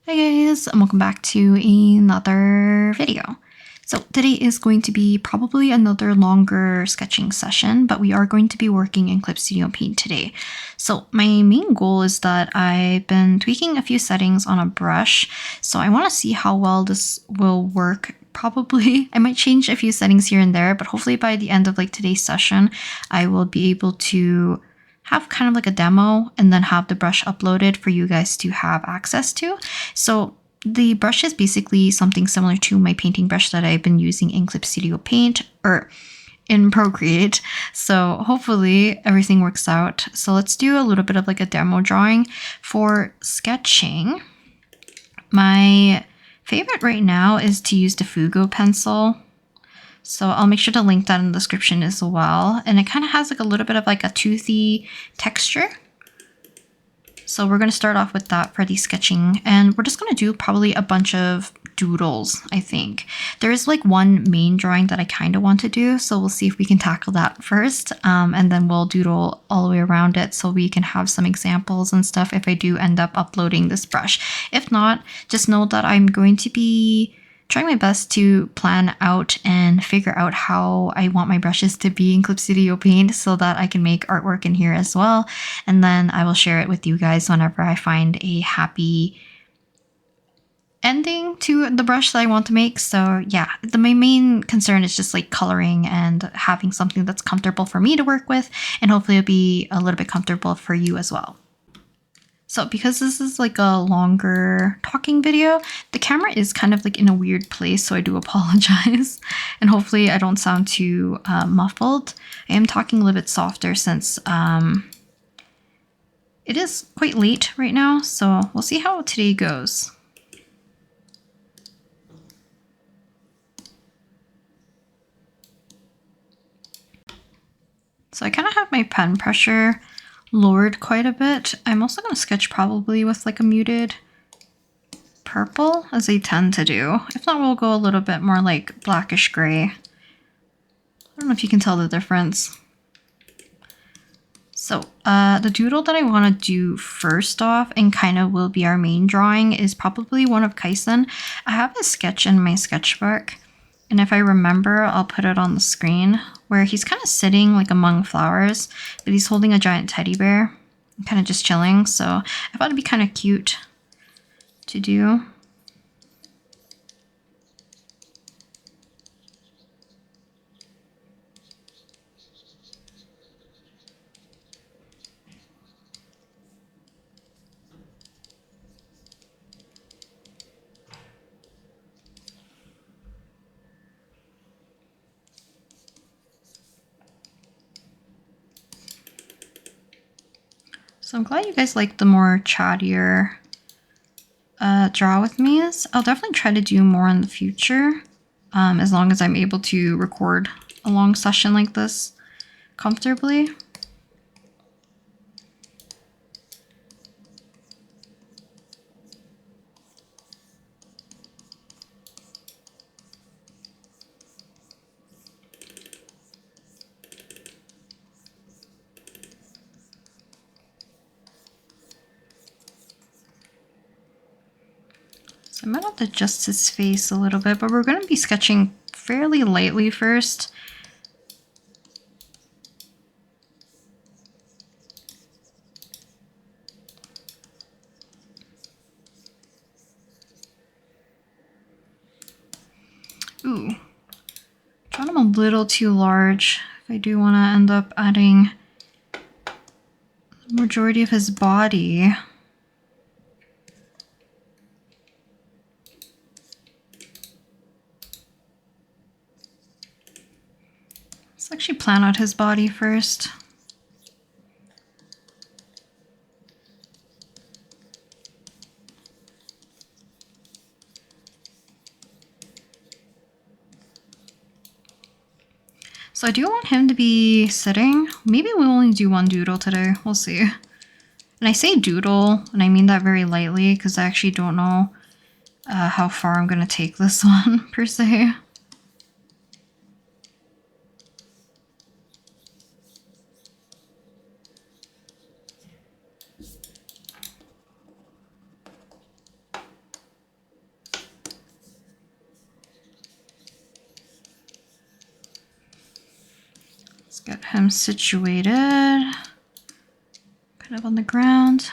Hey guys, and welcome back to another video. So today is going to be probably another longer sketching session, but we are going to be working in Clip Studio Paint today. So my main goal is that I've been tweaking a few settings on a brush, so I want to see how well this will work. Probably I might change a few settings here and there, but hopefully by the end of today's session, I will be able to have kind of like a demo and then have the brush uploaded for you guys to have access to. So the brush is basically something similar to my painting brush that I've been using in Clip Studio Paint or in Procreate. So hopefully everything works out. So let's do a little bit of a demo drawing for sketching. My favorite right now is to use the Fugo pencil. So I'll make sure to link that in the description as well. And it kind of has a little bit of a toothy texture. So we're going to start off with that for the sketching. And we're just going to do probably a bunch of doodles, I think. There is one main drawing that I kind of want to do. So we'll see if we can tackle that first. And then we'll doodle all the way around it so we can have some examples and stuff if I do end up uploading this brush. If not, just know that I'm going to be trying my best to plan out and figure out how I want my brushes to be in Clip Studio Paint so that I can make artwork in here as well. And then I will share it with you guys whenever I find a happy ending to the brush that I want to make. So yeah, my main concern is just coloring and having something that's comfortable for me to work with, and hopefully it'll be a little bit comfortable for you as well. So because this is a longer talking video, the camera is kind of in a weird place, so I do apologize. And hopefully I don't sound too muffled. I am talking a little bit softer since it is quite late right now, so we'll see how today goes. So I kind of have my pen pressure lowered quite a bit. I'm also going to sketch probably with a muted purple, as I tend to do. If not, we'll go a little bit more blackish gray. I don't know if you can tell the difference. So the doodle that I want to do first off, and kind of will be our main drawing, is probably one of Kaisen. I have a sketch in my sketchbook, and if I remember, I'll put it on the screen, where he's kind of sitting among flowers, but he's holding a giant teddy bear, kind of just chilling. So I thought it'd be kind of cute to do. So I'm glad you guys like the more chattier draw with me's. I'll definitely try to do more in the future, as long as I'm able to record a long session like this comfortably. So I might have to adjust his face a little bit, but we're going to be sketching fairly lightly first. Ooh, drawn him a little too large. If I do want to end up adding the majority of his body. Let's actually plan out his body first. So I do want him to be sitting. Maybe we'll only do one doodle today. We'll see. And I say doodle, and I mean that very lightly, because I actually don't know how far I'm going to take this one, per se. Get him situated, kind of on the ground.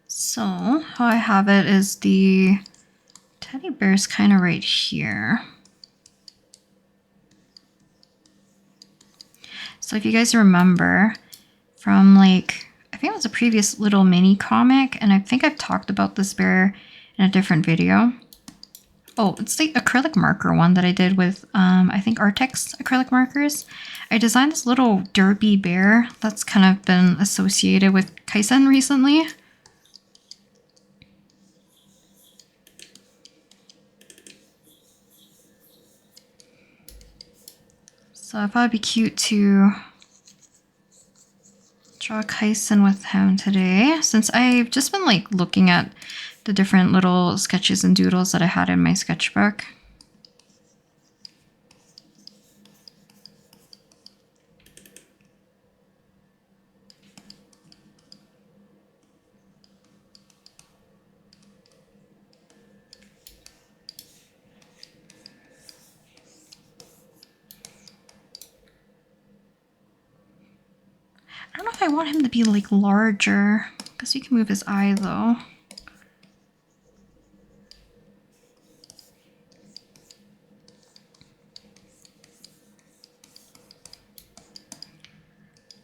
So how I have it is the teddy bear's kind of right here. So if you guys remember from like, I think it was a previous little mini comic, and I think I've talked about this bear in a different video. Oh, it's the acrylic marker one that I did with, I think Artex acrylic markers. I designed this little derpy bear that's kind of been associated with Kaisen recently. So I thought it'd be cute to draw Kaisen with him today, since I've just been like looking at the different little sketches and doodles that I had in my sketchbook. I don't know if I want him to be like larger, because you can move his eye though.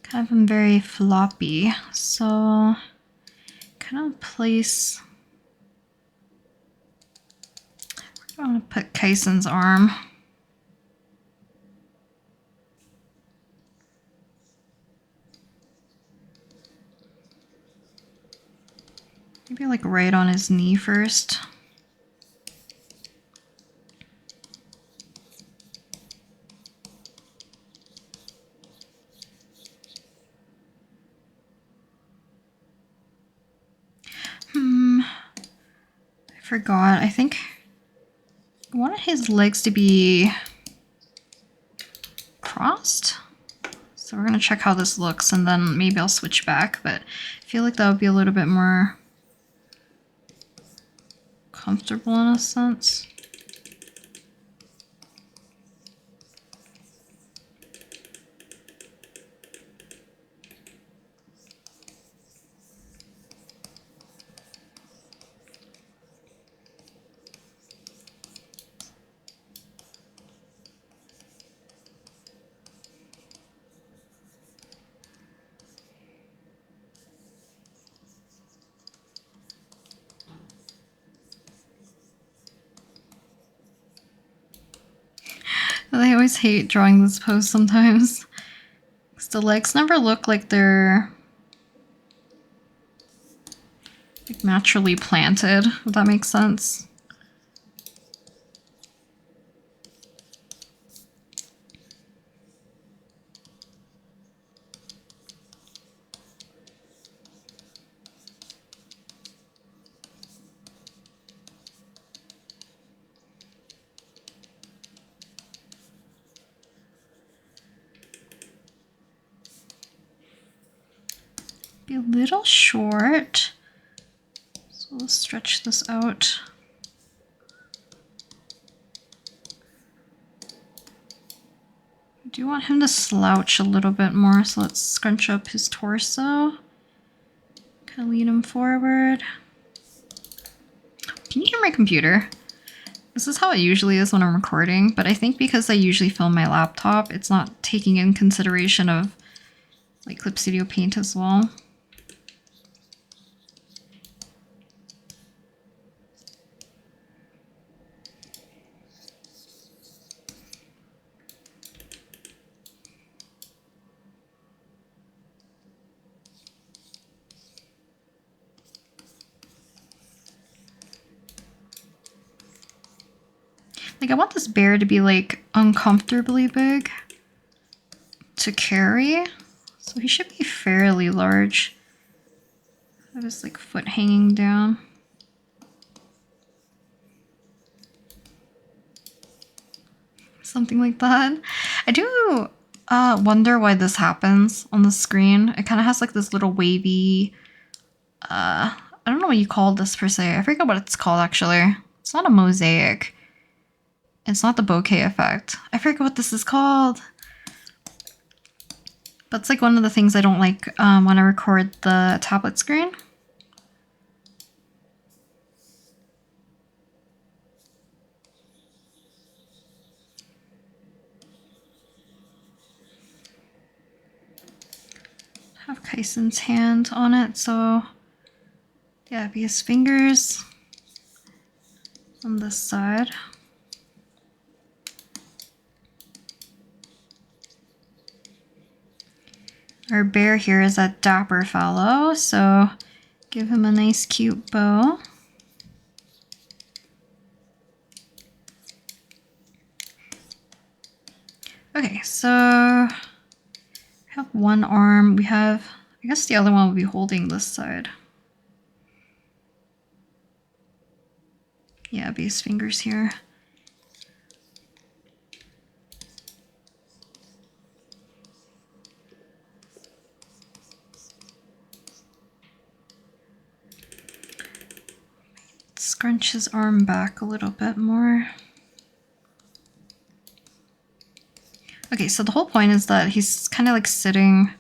Kind of very floppy, so kind of place. I want to put Kaisen's arm. Maybe like right on his knee first. I forgot. I think I wanted his legs to be crossed. So we're gonna check how this looks, and then maybe I'll switch back, but I feel like that would be a little bit more comfortable in a sense. I always hate drawing this pose sometimes, because the legs never look like they're like naturally planted, if that makes sense. Be a little short, so let's stretch this out. I do want him to slouch a little bit more, so let's scrunch up his torso. Kind of lean him forward. Can you hear my computer? This is how it usually is when I'm recording, but I think because I usually film my laptop, it's not taking in consideration of like Clip Studio Paint as well. Like I want this bear to be like uncomfortably big to carry. So he should be fairly large. Have his like foot hanging down. Something like that. I do wonder why this happens on the screen. It kind of has like this little wavy, I don't know what you call this per se. I forget what it's called actually. It's not a mosaic. It's not the bokeh effect. I forget what this is called. But it's like one of the things I don't like when I record the tablet screen. Have Kaisen's hand on it, so yeah, be his fingers on this side. Our bear here is a dapper fellow, so give him a nice cute bow. Okay, so I have one arm. We have, I guess the other one will be holding this side. Yeah, be his fingers here. Scrunch his arm back a little bit more. Okay, so the whole point is that he's kind of like sitting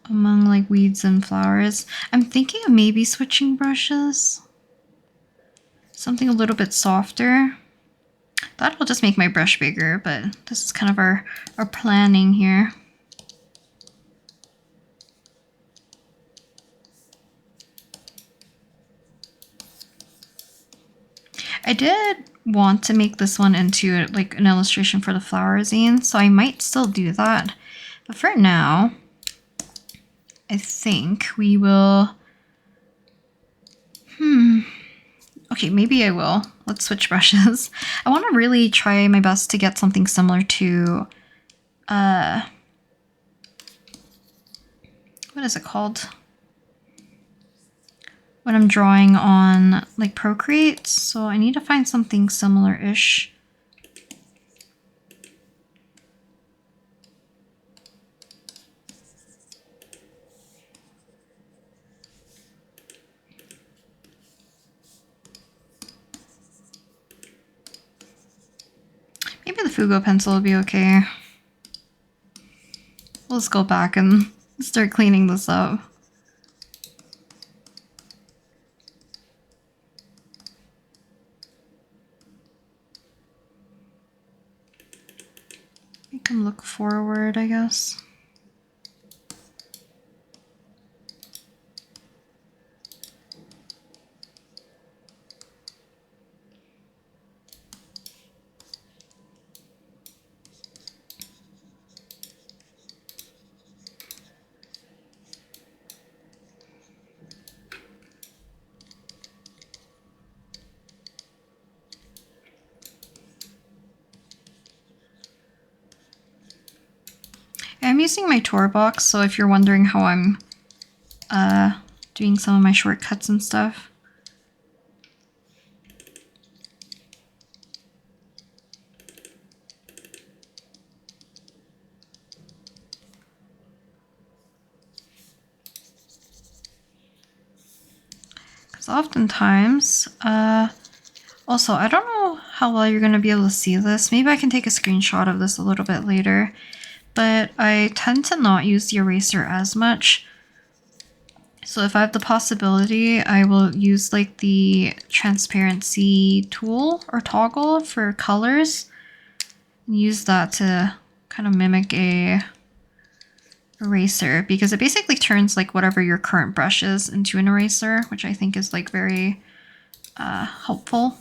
among like weeds and flowers. I'm thinking of maybe switching brushes. Something a little bit softer. That will just make my brush bigger, but this is kind of our planning here. I did want to make this one into like an illustration for the flower zine, so I might still do that. But for now, I think we will... Okay, maybe I will. Let's switch brushes. I want to really try my best to get something similar to... what is it called? When I'm drawing on like Procreate, so I need to find something similar-ish. Maybe the Fugo pencil will be okay. We'll just go back and start cleaning this up. Make him look forward, I guess. I'm using my tour box, so if you're wondering how I'm doing some of my shortcuts and stuff. Because oftentimes, also, I don't know how well you're going to be able to see this. Maybe I can take a screenshot of this a little bit later. But I tend to not use the eraser as much. So if I have the possibility, I will use like the transparency tool or toggle for colors. And use that to kind of mimic a eraser, because it basically turns like whatever your current brush is into an eraser, which I think is like very helpful.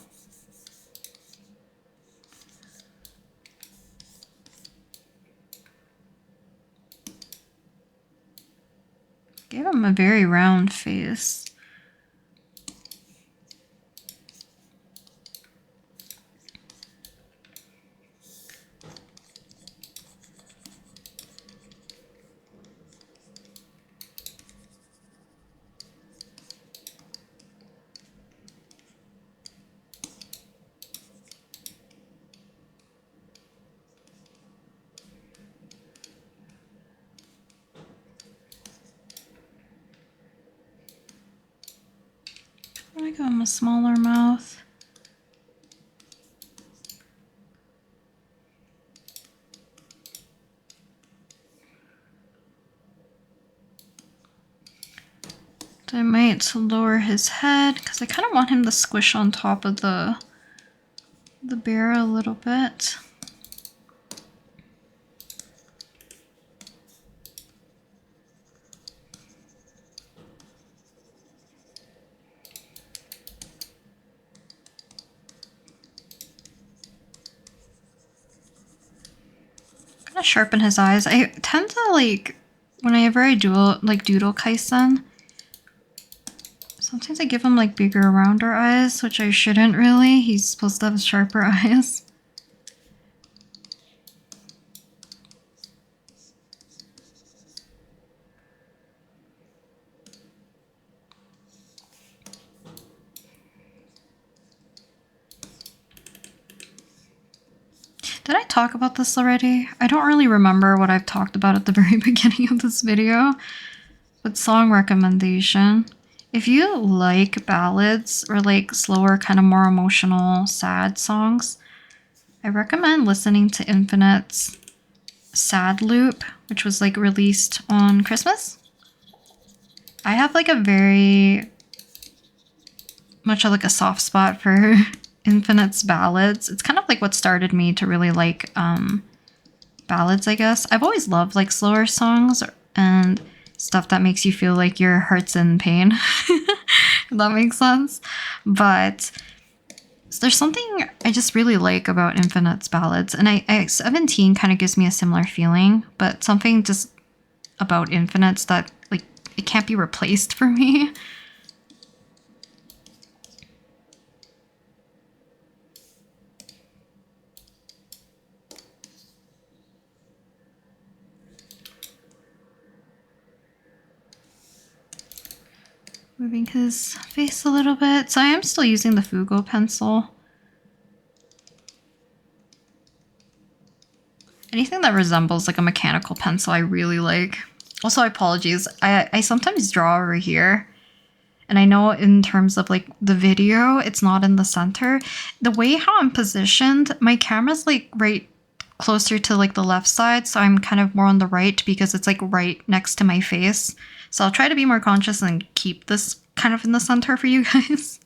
Gave him a very round face. give him a smaller mouth. I might lower his head because I kind of want him to squish on top of the bear a little bit. Kind of sharpen his eyes. I tend to like whenever I do like doodle kaisen. Sometimes I give him like bigger, rounder eyes, which I shouldn't really. He's supposed to have sharper eyes. Did I talk about this already? I don't really remember what I've talked about at the very beginning of this video, but song recommendation. If you like ballads or like slower, kind of more emotional, sad songs, I recommend listening to Infinite's Sad Loop, which was like released on Christmas. I have like a very much of like a soft spot for Infinite's ballads. It's kind of like what started me to really like ballads, I guess. I've always loved like slower songs and stuff that makes you feel like your heart's in pain, if that makes sense. But there's something I just really like about Infinite's ballads, and I 17 kind of gives me a similar feeling, but something just about Infinite's that like it can't be replaced for me. Moving his face a little bit. So I am still using the Fugo pencil. Anything that resembles like a mechanical pencil I really like. Also, apologies. I sometimes draw over here. And I know in terms of like the video, it's not in the center. The way how I'm positioned, my camera's like right closer to like the left side. So I'm kind of more on the right because it's like right next to my face. So I'll try to be more conscious and keep this kind of in the center for you guys.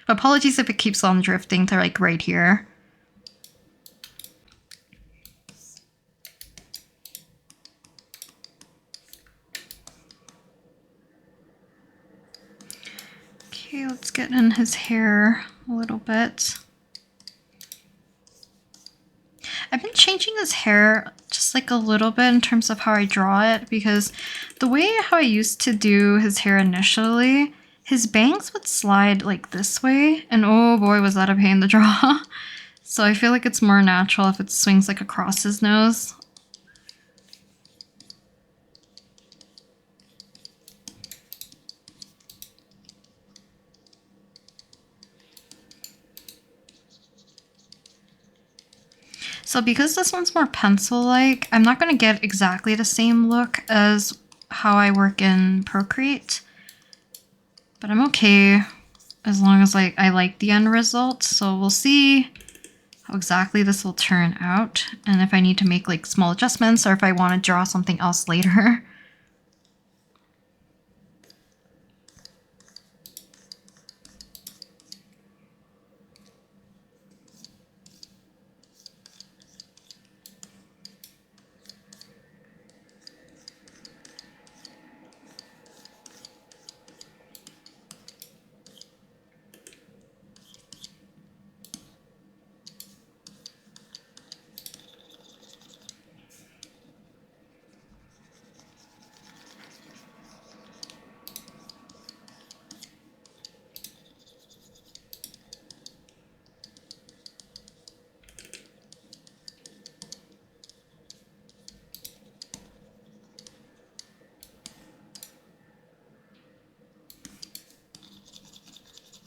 Apologies if it keeps on drifting to like right here. Okay, let's get in his hair a little bit. I've been changing his hair just like a little bit in terms of how I draw it, because the way how I used to do his hair initially, his bangs would slide like this way, and oh boy was that a pain to draw. So I feel like it's more natural if it swings like across his nose. So because this one's more pencil-like, I'm not going to get exactly the same look as how I work in Procreate. But I'm okay as long as like I like the end result. So we'll see how exactly this will turn out. And if I need to make like small adjustments or if I want to draw something else later.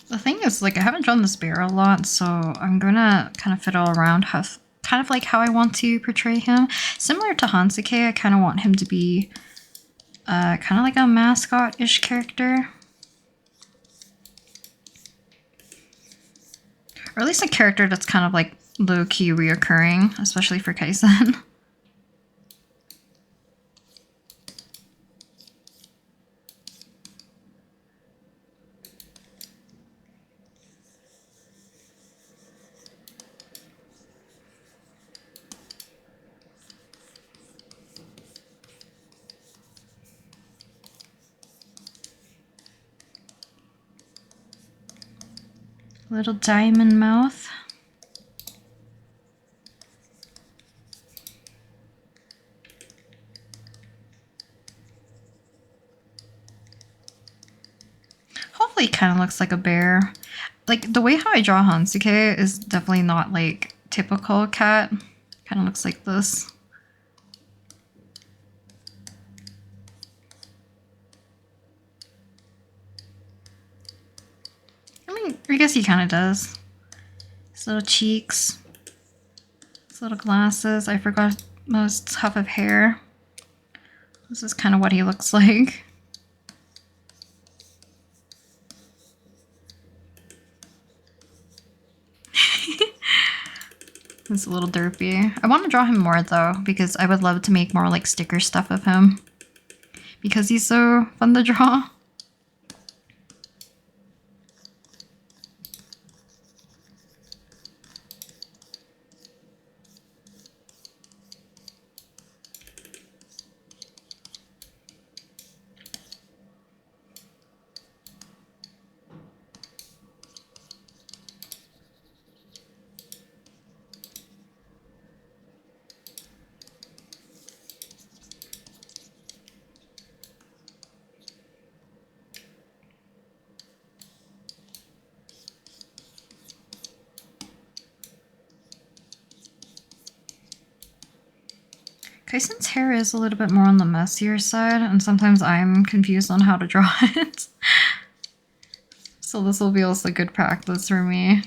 The thing is, like, I haven't drawn this bear a lot, so I'm gonna kind of fiddle around kind of like how I want to portray him. Similar to Hansuke, I kind of want him to be kind of like a mascot-ish character. Or at least a character that's kind of like low-key reoccurring, especially for Kaisen. Little diamond mouth. Hopefully it kind of looks like a bear. Like the way how I draw Hansuke is definitely not like typical cat. Kind of looks like this. I mean, I guess he kind of does. His little cheeks. His little glasses. I forgot most tuft of hair. This is kind of what he looks like. He's a little derpy. I want to draw him more though, because I would love to make more like sticker stuff of him. Because he's so fun to draw. Kaisen's hair is a little bit more on the messier side, and sometimes I'm confused on how to draw it. So this will be also good practice for me.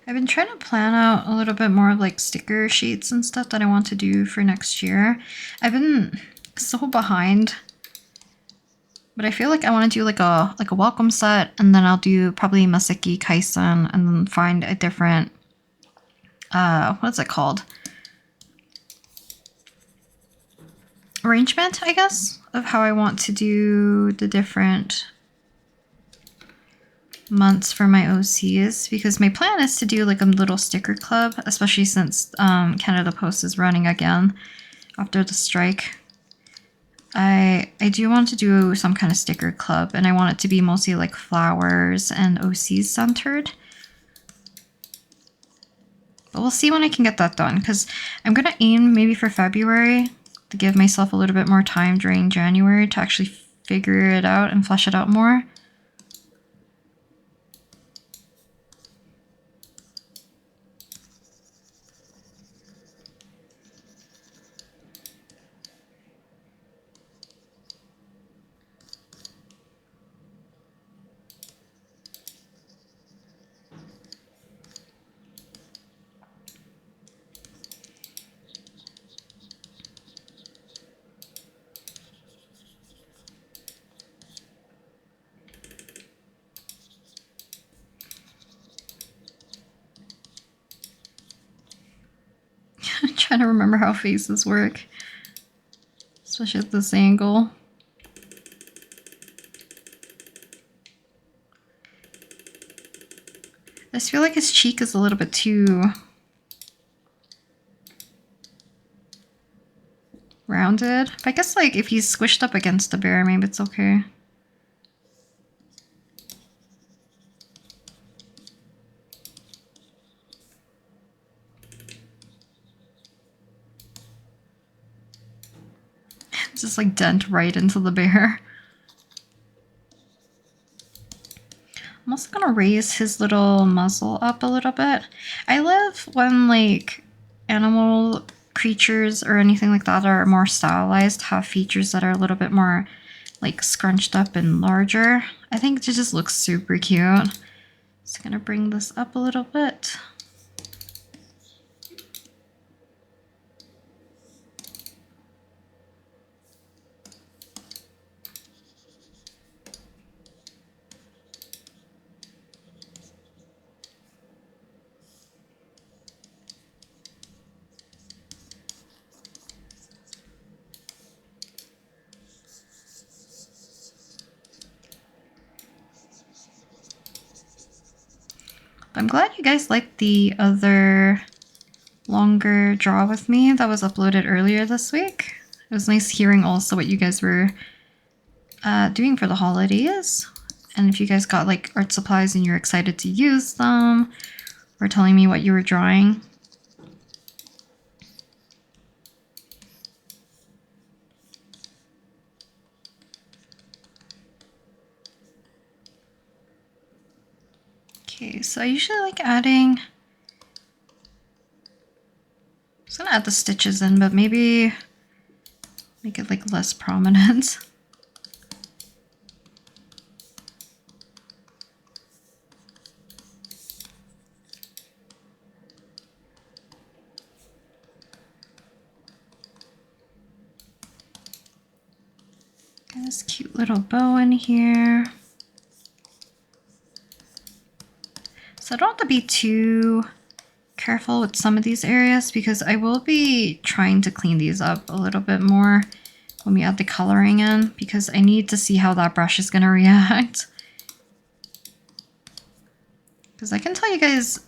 I've been trying to plan out a little bit more like sticker sheets and stuff that I want to do for next year. I've been so behind, but I feel like I want to do like a welcome set, and then I'll do probably Maseki Kaisen, and then find a different what's it called? Arrangement, I guess, of how I want to do the different months for my OCs, because my plan is to do like a little sticker club, especially since Canada Post is running again after the strike. I do want to do some kind of sticker club, and I want it to be mostly like flowers and OCs centered. But we'll see when I can get that done, because I'm gonna aim maybe for February to give myself a little bit more time during January to actually figure it out and flesh it out more. I'm trying to remember how faces work, especially at this angle. I just feel like his cheek is a little bit too rounded. But I guess like if he's squished up against the bear, maybe it's okay. Just like dent right into the bear. I'm also gonna raise his little muzzle up a little bit. I love when like animal creatures or anything like that are more stylized have features that are a little bit more like scrunched up and larger. I think it just looks super cute. So I'm gonna bring this up a little bit. I'm glad you guys liked the other longer draw with me that was uploaded earlier this week. It was nice hearing also what you guys were doing for the holidays. And if you guys got like art supplies and you're excited to use them, or telling me what you were drawing. Okay, so I usually like adding, I'm just gonna add the stitches in, but maybe make it like less prominent. Got this cute little bow in here. So I don't have to be too careful with some of these areas because I will be trying to clean these up a little bit more when we add the coloring in, because I need to see how that brush is going to react. Because I can tell you guys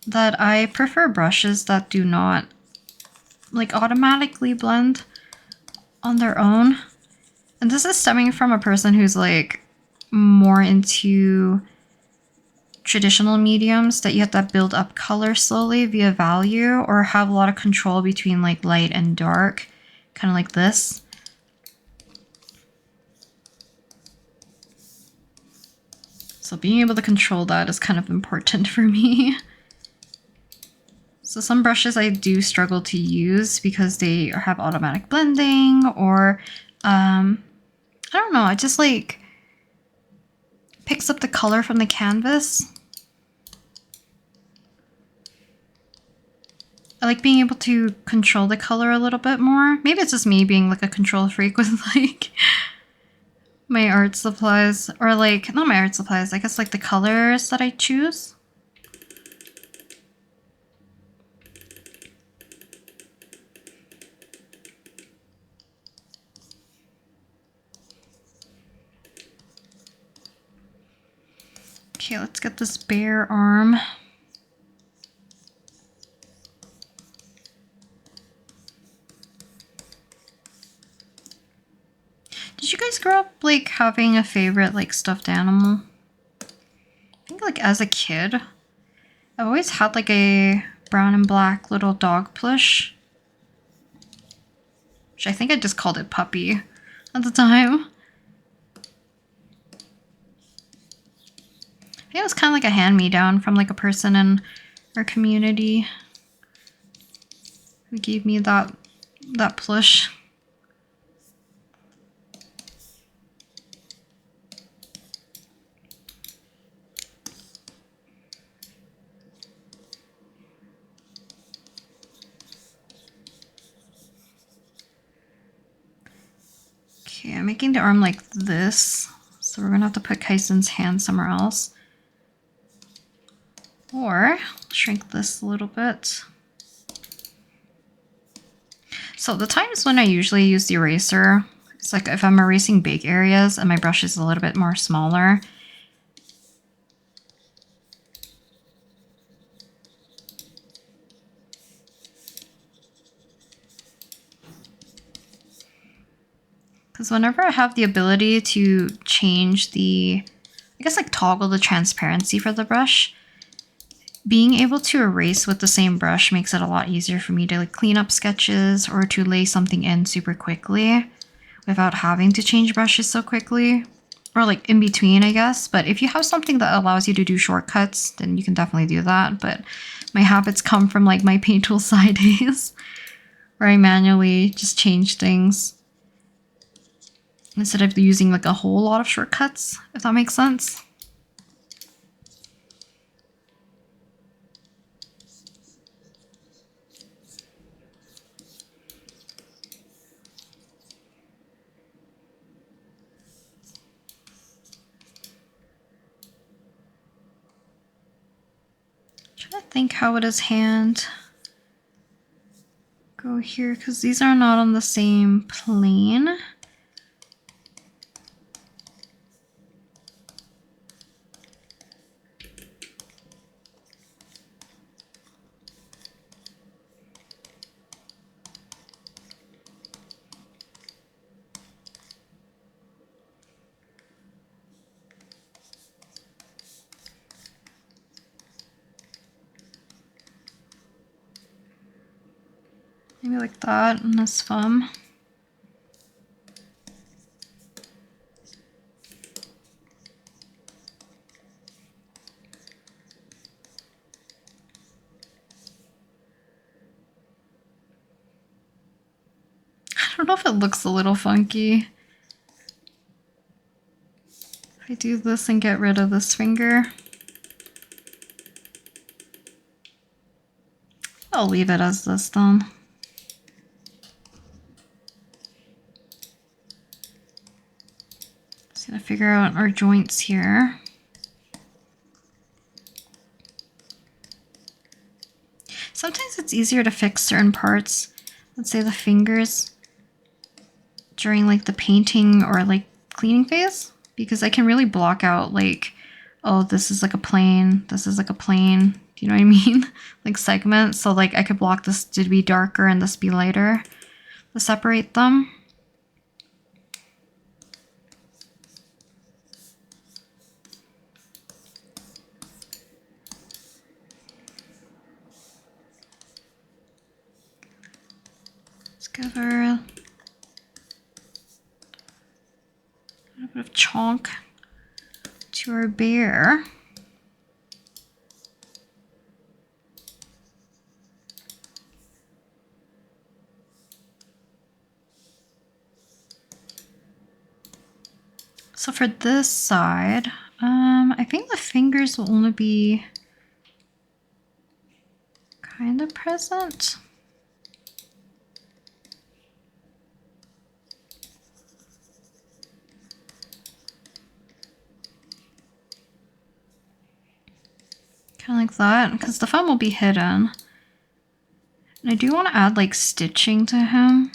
that I prefer brushes that do not like automatically blend on their own. And this is stemming from a person who's like more into traditional mediums that you have to build up color slowly via value or have a lot of control between like light and dark, kind of like this. So being able to control that is kind of important for me. So some brushes I do struggle to use because they have automatic blending, or I don't know, it just like picks up the color from the canvas. I like being able to control the color a little bit more. Maybe it's just me being like a control freak with like my art supplies, or like, not my art supplies, I guess like the colors that I choose. Okay, let's get this bear arm. Did you guys grow up like having a favorite like stuffed animal? I think like as a kid, I've always had like a brown and black little dog plush, which I think I just called it Puppy at the time. I think it was kind of like a hand-me-down from like a person in our community who gave me that plush. Okay, I'm making the arm like this, so we're gonna have to put Kaisen's hand somewhere else. Or shrink this a little bit. So the times when I usually use the eraser, it's like if I'm erasing big areas and my brush is a little bit more smaller. Because whenever I have the ability to change the, I guess like toggle the transparency for the brush, being able to erase with the same brush makes it a lot easier for me to like clean up sketches or to lay something in super quickly without having to change brushes so quickly, or like in between, I guess. But if you have something that allows you to do shortcuts, then you can definitely do that. But my habits come from like my paint tool side days, where I manually just change things instead of using like a whole lot of shortcuts, if that makes sense. Trying to think how would his hand go here, because these are not on the same plane. Maybe like that on this thumb. I don't know if it looks a little funky. If I do this and get rid of this finger, I'll leave it as this then. Just gonna figure out our joints here. Sometimes it's easier to fix certain parts, let's say the fingers, during like the painting or like cleaning phase, because I can really block out like, oh, this is like a plane, this is like a plane, do you know what I mean? Like segments, so like I could block this to be darker and this be lighter to separate them. Let's give her a little bit of chalk to our bear. So for this side, I think the fingers will only be kind of present. Kind of like that, because the thumb will be hidden. And I do want to add like stitching to him.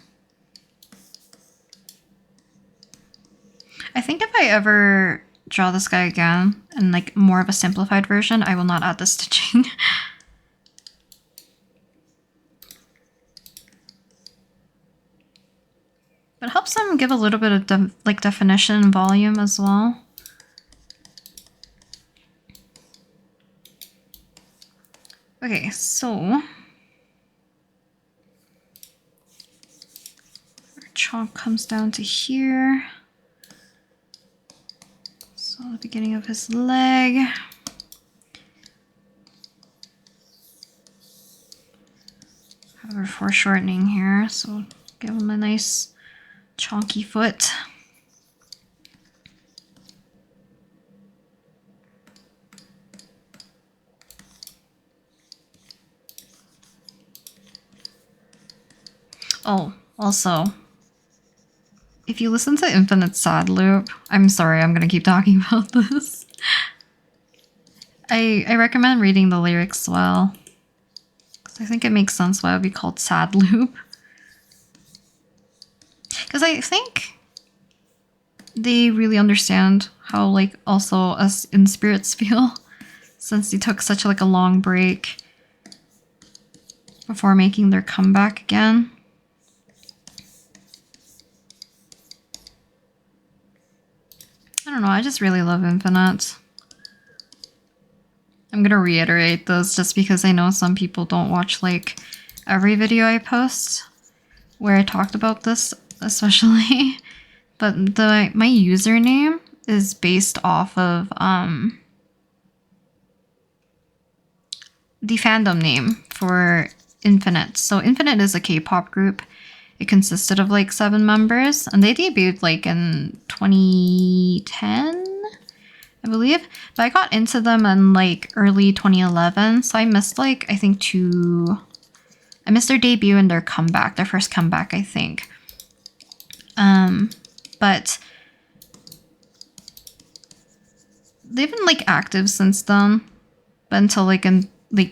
I think if I ever draw this guy again in like more of a simplified version, I will not add the stitching. But it helps them give a little bit of like definition and volume as well. Okay, so our chalk comes down to here. So the beginning of his leg. Have our foreshortening here, so give him a nice chonky foot. Oh, also, if you listen to Infinite Sad Loop, I'm sorry, I'm gonna keep talking about this. I recommend reading the lyrics well, because I think it makes sense why it would be called Sad Loop. Because I think they really understand how like also us in spirits feel, since they took such like a long break before making their comeback again. I don't know, I just really love Infinite. I'm gonna reiterate this just because I know some people don't watch like every video I post where I talked about this especially. But my username is based off of the fandom name for Infinite. So Infinite is a K-pop group. It consisted of like 7 members, and they debuted like in 2010, I believe. But I got into them in like early 2011, so I missed like, I think I missed their debut and their comeback, their first comeback, I think. But they've been like active since then, but until like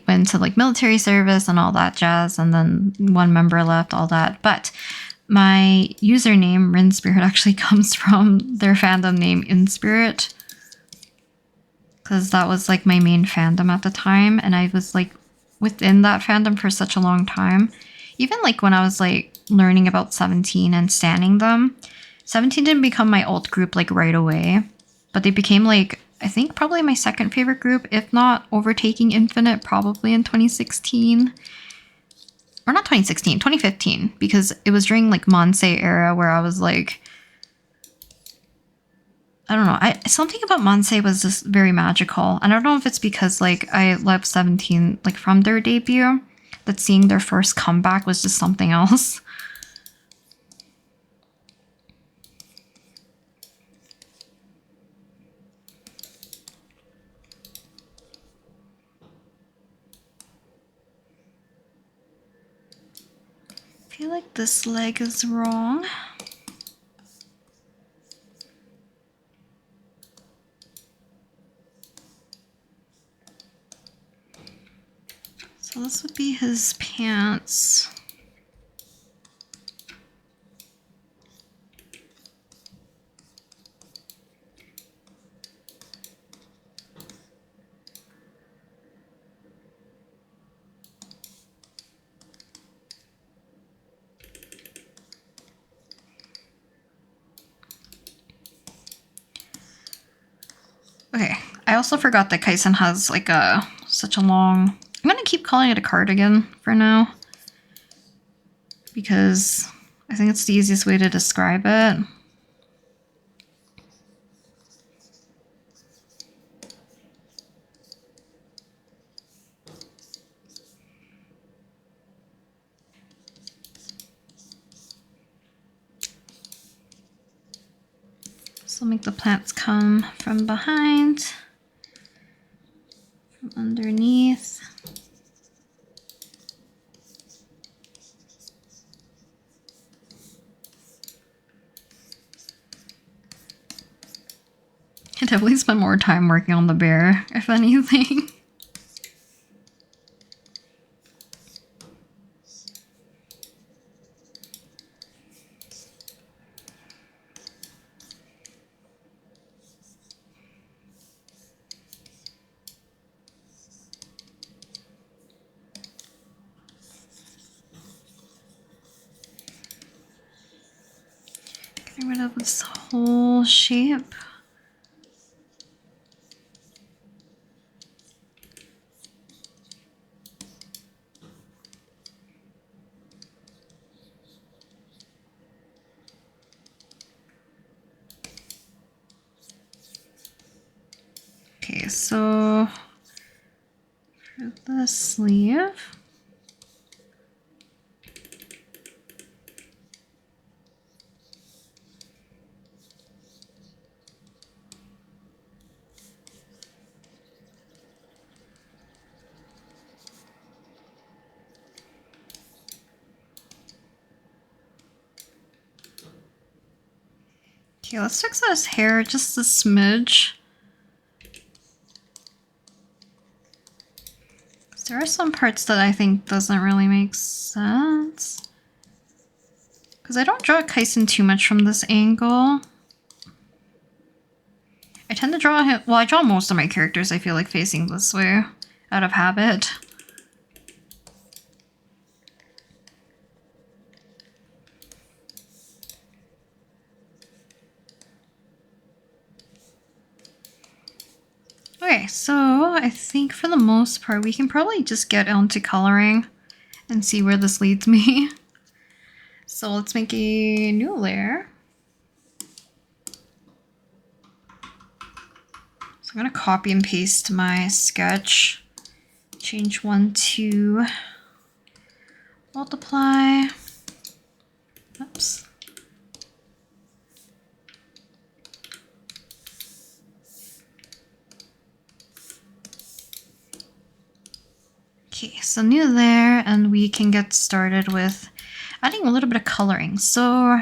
went to like military service and all that jazz, and then one member left, all that. But my username Rin Spirit actually comes from their fandom name In Spirit, because that was like my main fandom at the time, and I was like within that fandom for such a long time. Even like when I was like learning about 17 and standing them, 17 didn't become my alt group like right away, but they became like, I think probably my second favorite group, if not overtaking Infinite probably in 2016. Or not 2016, 2015, because it was during like Monse era where I was like, I don't know, something about Monse was just very magical. And I don't know if it's because like I loved 17 like from their debut, that seeing their first comeback was just something else. I feel like this leg is wrong. So this would be his pants. Okay, I also forgot that Kaisen has like such a long... I'm gonna keep calling it a cardigan for now, because I think it's the easiest way to describe it. So make the plants come from behind, from underneath. I definitely spend more time working on the bear, if anything. Getting rid of this whole shape. Okay, so for the sleeve, okay, let's fix his hair just a smidge. There are some parts that I think doesn't really make sense, because I don't draw Kaisen too much from this angle. I tend to draw him, well, I draw most of my characters, I feel like, facing this way, out of habit. Okay, so I think for the most part, we can probably just get onto coloring and see where this leads me. So let's make a new layer. So I'm gonna copy and paste my sketch change 1 to multiply. Oops. Okay, so new there, and we can get started with adding a little bit of coloring. So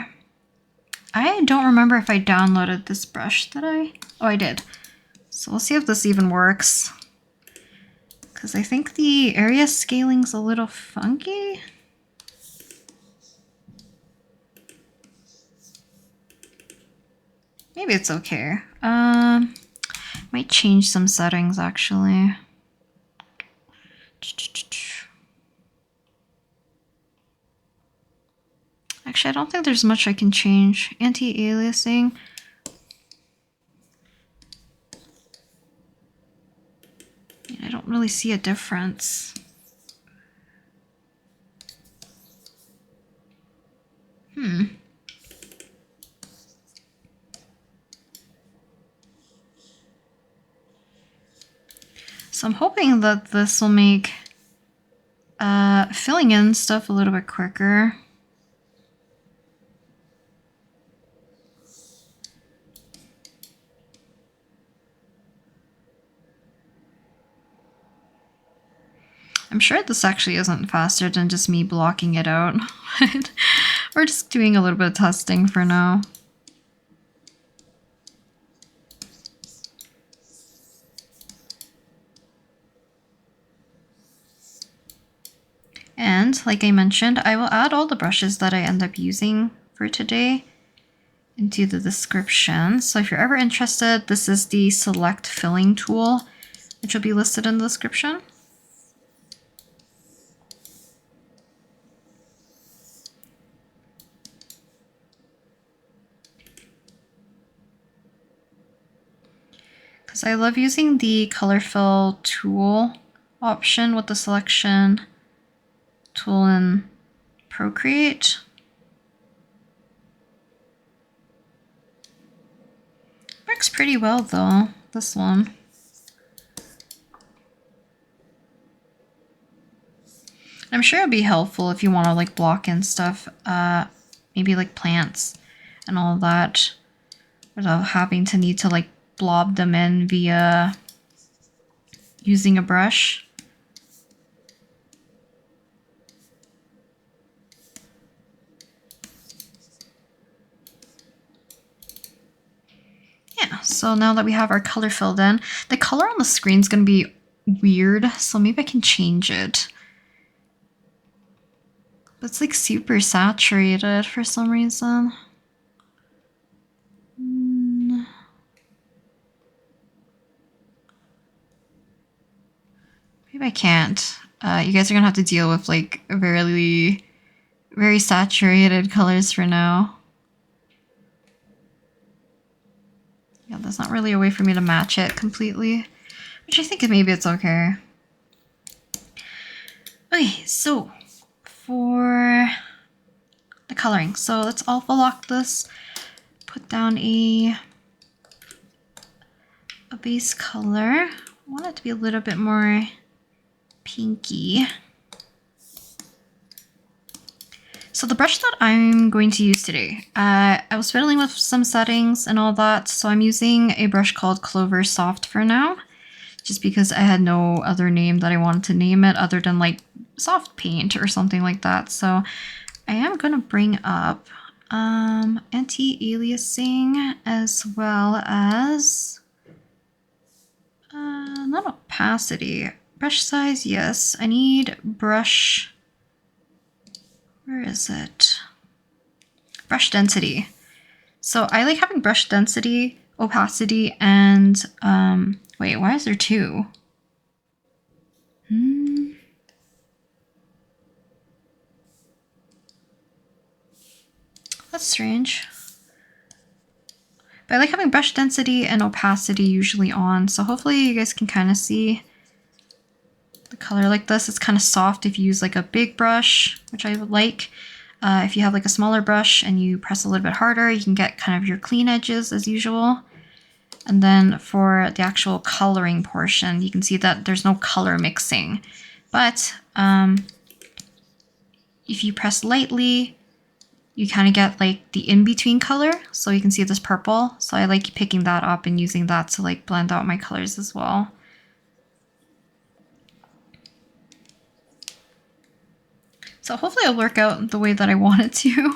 I don't remember if I downloaded this brush, did I? Oh, I did. So we'll see if this even works. Because I think the area scaling's a little funky. Maybe it's okay. Might change some settings actually. Actually, I don't think there's much I can change. Anti-aliasing. I don't really see a difference. So I'm hoping that this will make filling in stuff a little bit quicker. I'm sure this actually isn't faster than just me blocking it out. We're just doing a little bit of testing for now. And like I mentioned, I will add all the brushes that I end up using for today into the description. So if you're ever interested, this is the select filling tool, which will be listed in the description. Because I love using the color fill tool option with the selection tool in Procreate. Works pretty well though, this one. I'm sure it'd be helpful if you want to like block in stuff, maybe like plants and all that, without having to need to like blob them in via using a brush. Yeah, so now that we have our color filled in, the color on the screen is going to be weird, so maybe I can change it. But it's like super saturated for some reason. Maybe I can't. You guys are gonna have to deal with like very saturated colors for now. Yeah, there's not really a way for me to match it completely, which I think maybe it's okay. Okay, so for the coloring, so let's alpha lock this, put down a base color. I want it to be a little bit more pinky. So the brush that I'm going to use today, I was fiddling with some settings and all that, so I'm using a brush called Clover Soft for now, just because I had no other name that I wanted to name it other than like soft paint or something like that. So I am going to bring up anti-aliasing as well as not opacity. Brush size, yes. I need brush. Where is it? Brush density. So I like having brush density, opacity, and wait, why is there two? That's strange. But I like having brush density and opacity usually on, so hopefully you guys can kind of see the color like this. It's kind of soft if you use like a big brush, which I would like. If you have like a smaller brush and you press a little bit harder, you can get kind of your clean edges as usual. And then for the actual coloring portion, you can see that there's no color mixing. But if you press lightly, you kind of get like the in-between color. So you can see this purple. So I like picking that up and using that to like blend out my colors as well. So hopefully it'll work out the way that I want it to.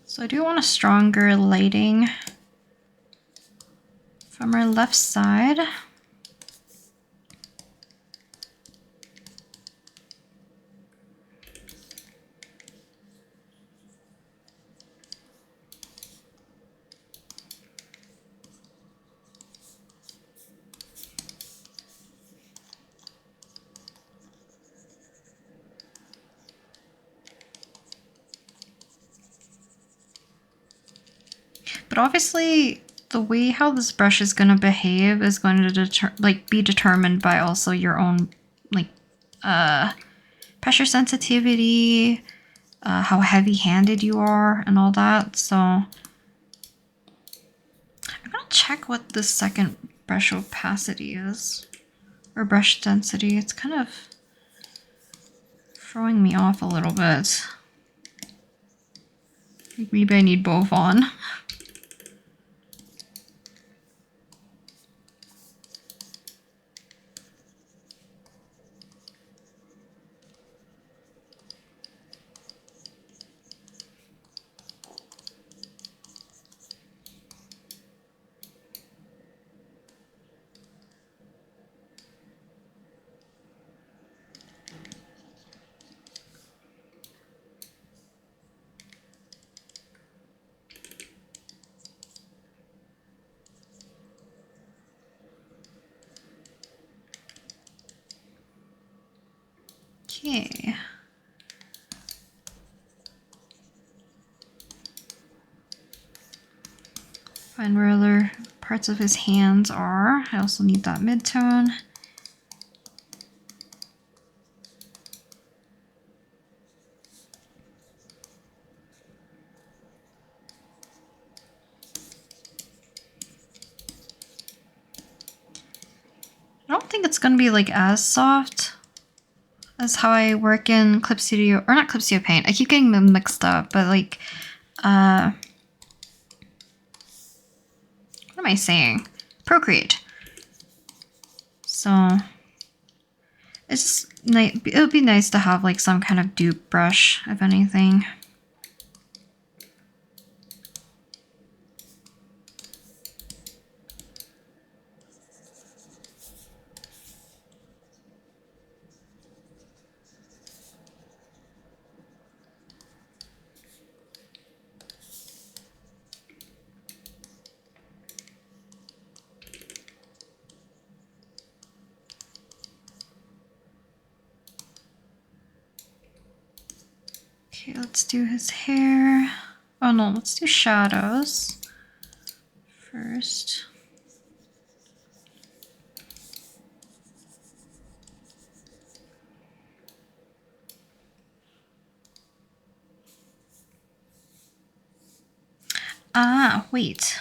So I do want a stronger lighting from our left side. But obviously, the way how this brush is going to behave is going to be determined by also your own like pressure sensitivity, how heavy-handed you are, and all that. So I'm gonna check what the second brush opacity is, or brush density. It's kind of throwing me off a little bit. Maybe I need both on. Okay. Find where other parts of his hands are. I also need that mid-tone. I don't think it's gonna be like as soft as how I work in Clip Studio, or not Clip Studio Paint. I keep getting them mixed up, but like, what am I saying? Procreate. So it's just nice. It would be nice to have like some kind of dupe brush, if anything. Okay, let's do his hair. Oh no, let's do shadows first. Ah, wait.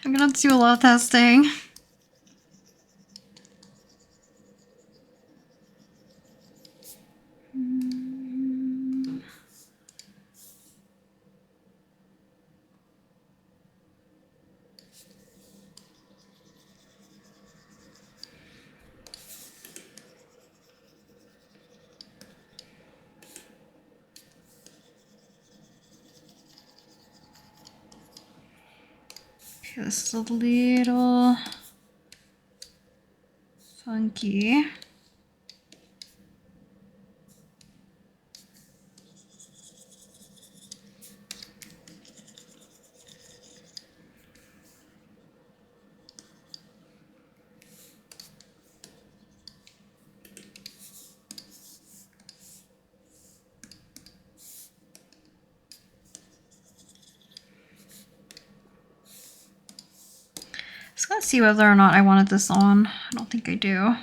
I'm gonna have to do a lot of testing. Okay, this is a little funky. Just gonna see whether or not I wanted this on. I don't think I do.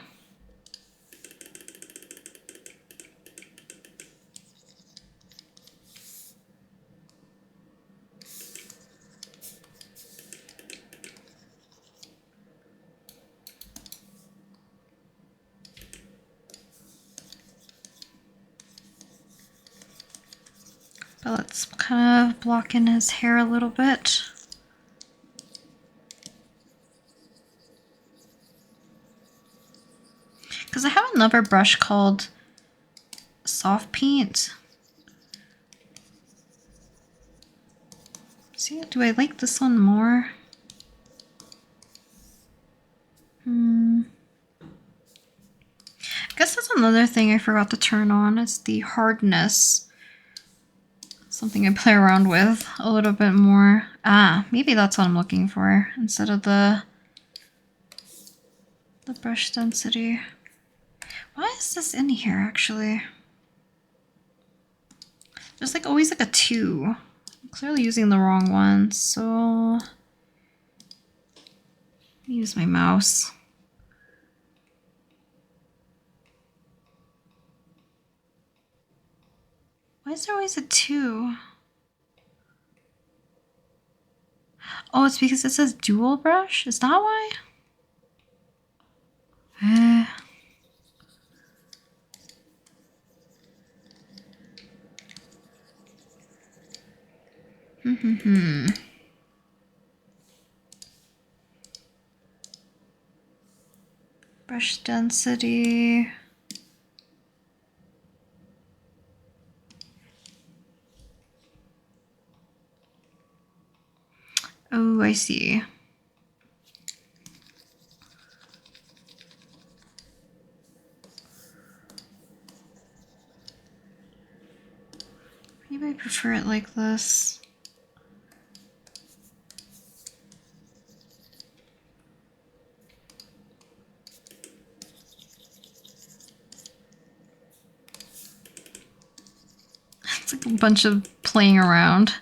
But let's kind of block in his hair a little bit. Because I have another brush called Soft Paint. See, do I like this one more? I guess that's another thing I forgot to turn on is the hardness. Something I play around with a little bit more. Ah, maybe that's what I'm looking for instead of the brush density. Why is this in here actually? There's like always like a 2. I'm clearly using the wrong one, so use my mouse. Why is there always a 2? Oh, it's because it says dual brush? Is that why? Brush density. Oh, I see. Maybe I prefer it like this. It's like a bunch of playing around.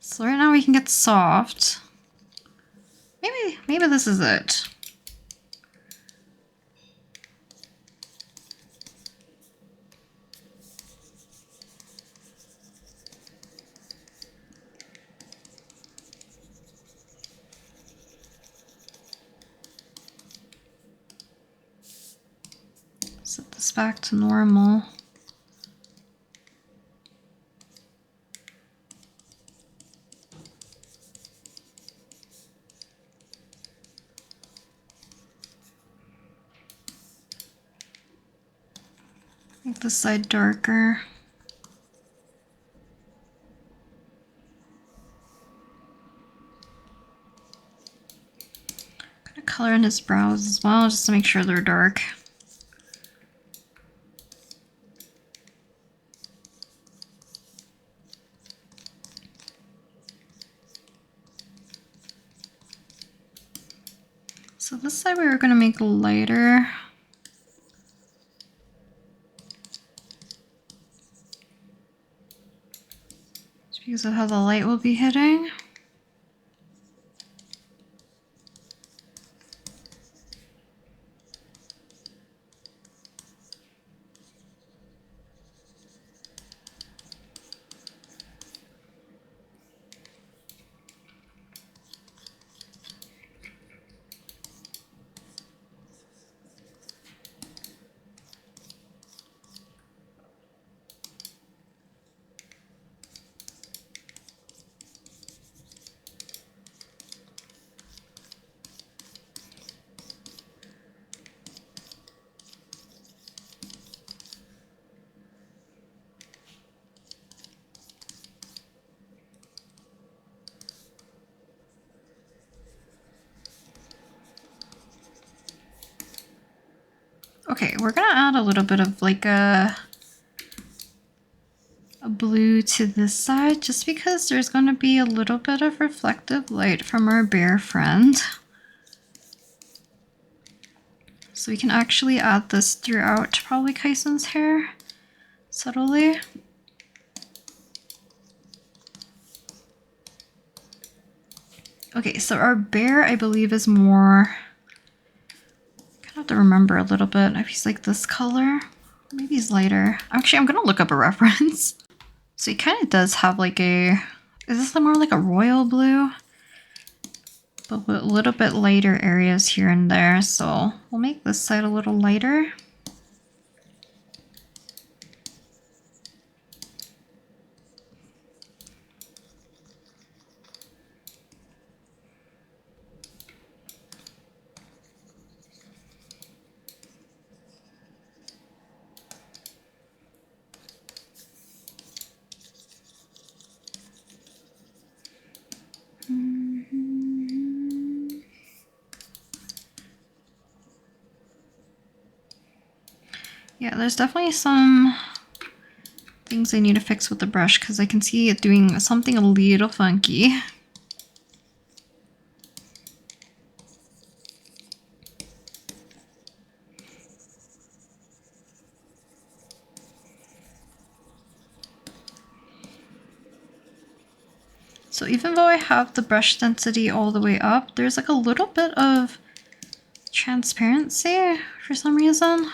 So right now we can get soft. Maybe this is it. Set this back to normal. Make this side darker. Gonna color in his brows as well, just to make sure they're dark. So this side we were gonna make lighter. Just because of how the light will be hitting. Okay, we're gonna add a little bit of like a blue to this side just because there's gonna be a little bit of reflective light from our bear friend. So we can actually add this throughout probably Kaisen's hair subtly. Okay, so our bear, I believe, is more... I kind of have to remember a little bit if he's like this color. Maybe he's lighter. Actually, I'm gonna look up a reference. So he kind of does have like a... Is this more like a royal blue? But with a little bit lighter areas here and there. So we'll make this side a little lighter. Yeah, there's definitely some things I need to fix with the brush because I can see it doing something a little funky. So even though I have the brush density all the way up, there's like a little bit of transparency for some reason.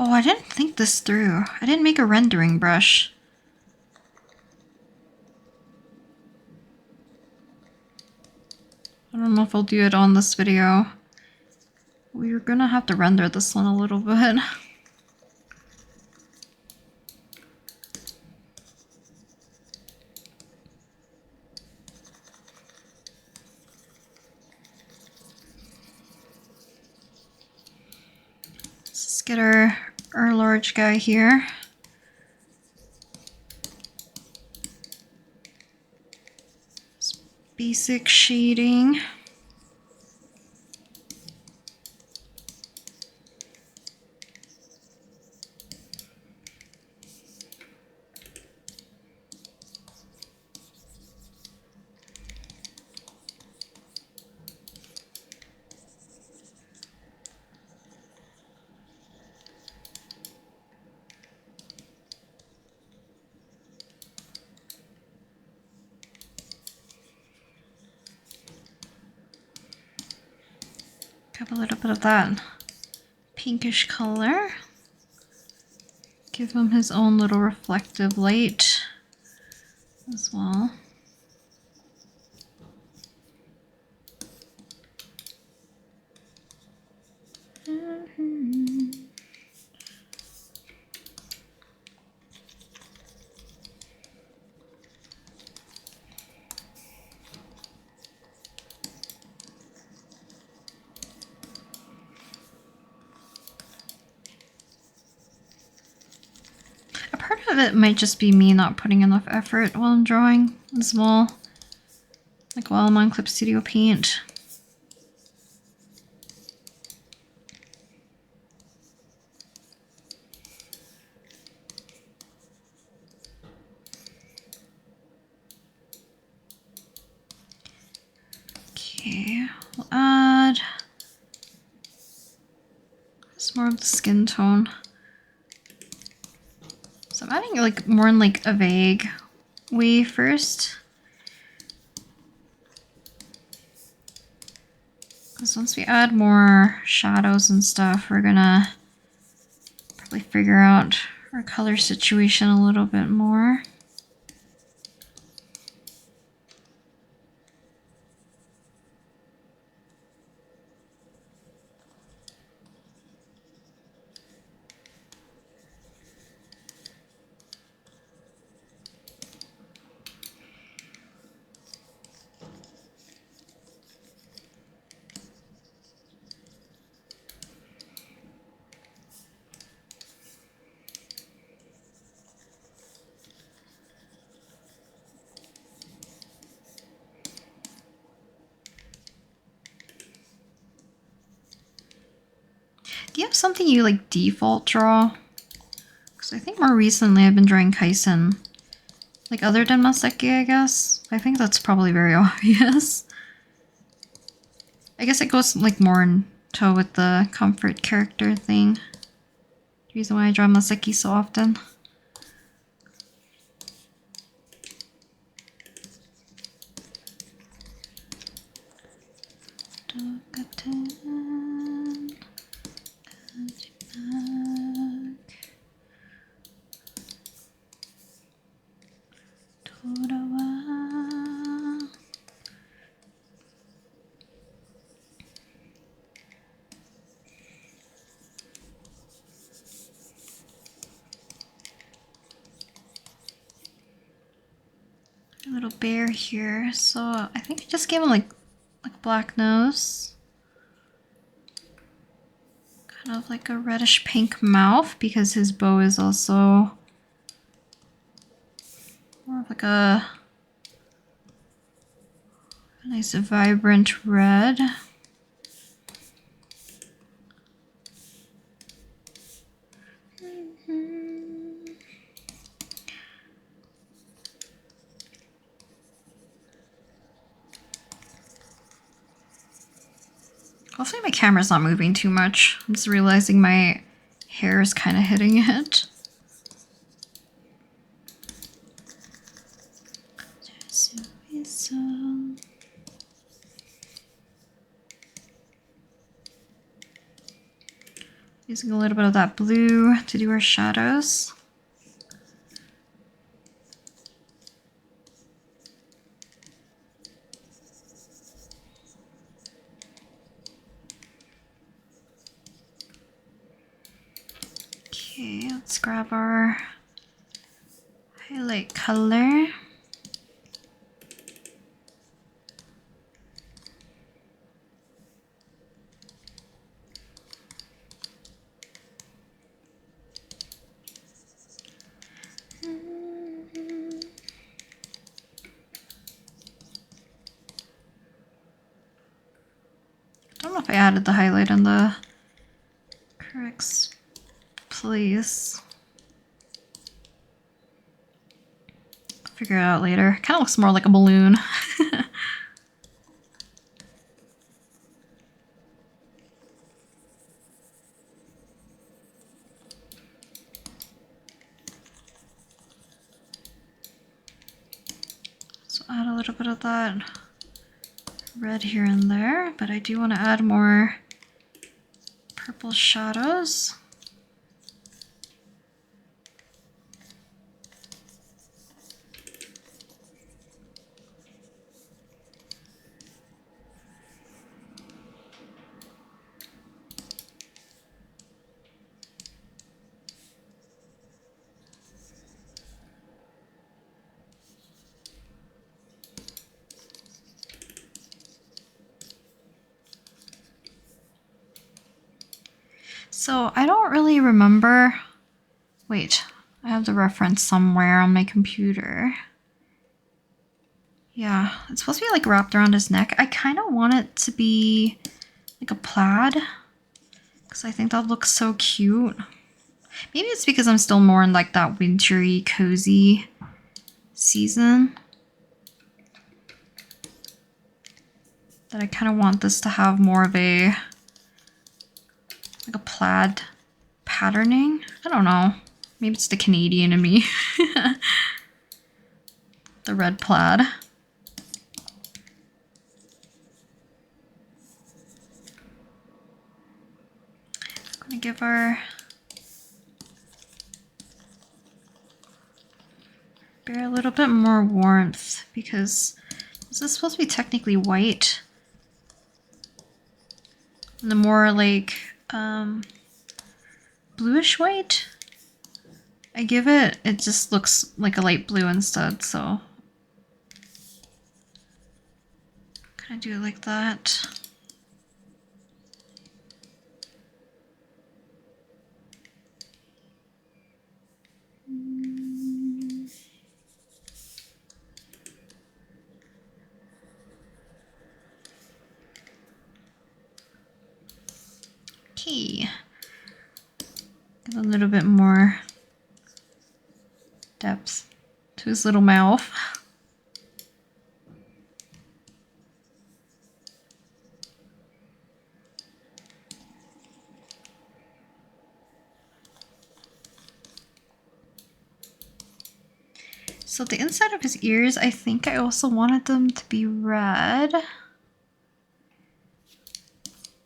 Oh, I didn't think this through. I didn't make a rendering brush. I don't know if I'll do it on this video. We're gonna have to render this one a little bit. Let's get our large guy here. Just basic shading. Have a little bit of that pinkish color. Give him his own little reflective light as well. Part of it might just be me not putting enough effort while I'm drawing as well. Like while I'm on Clip Studio Paint. Okay, we'll add just more of the skin tone. So I'm adding like more in like a vague way first. Because once we add more shadows and stuff, we're gonna probably figure out our color situation a little bit more. Do you have something you like default draw? Because I think more recently I've been drawing Kaisen. Like other than Maseki, I guess. I think that's probably very obvious. I guess it goes like more in tow with the comfort character thing. The reason why I draw Masaki so often. A little bear here, so I think I just gave him like black nose, kind of like a reddish pink mouth because his bow is also more of like a nice vibrant red. Hopefully my camera's not moving too much. I'm just realizing my hair is kind of hitting it. Using a little bit of that blue to do our shadows. Okay, let's grab our highlight color. I don't know if I added the highlight in the correct place. I'll figure it out later. Kind of looks more like a balloon. So add a little bit of that red here and there, but I do want to add more purple shadows. So I don't really remember. Wait, I have the reference somewhere on my computer. Yeah, it's supposed to be like wrapped around his neck. I kind of want it to be like a plaid because I think that looks so cute. Maybe it's because I'm still more in like that wintry, cozy season that I kind of want this to have more of a like a plaid patterning. I don't know. Maybe it's the Canadian in me. The red plaid. I'm gonna give our bear a little bit more warmth because this is supposed to be technically white. And the more like bluish white I give it, it just looks like a light blue instead, so kind of do it like that. Okay, give a little bit more depth to his little mouth. So the inside of his ears, I think I also wanted them to be red. I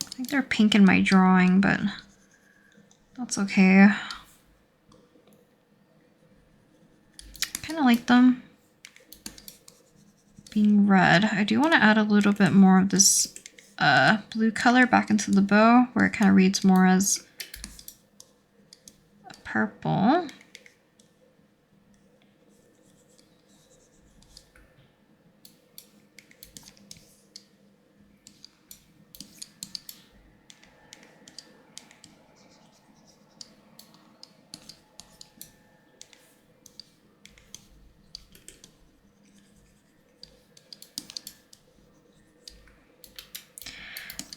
think they're pink in my drawing, but that's okay. Kind of like them being red. I do want to add a little bit more of this blue color back into the bow where it kind of reads more as a purple.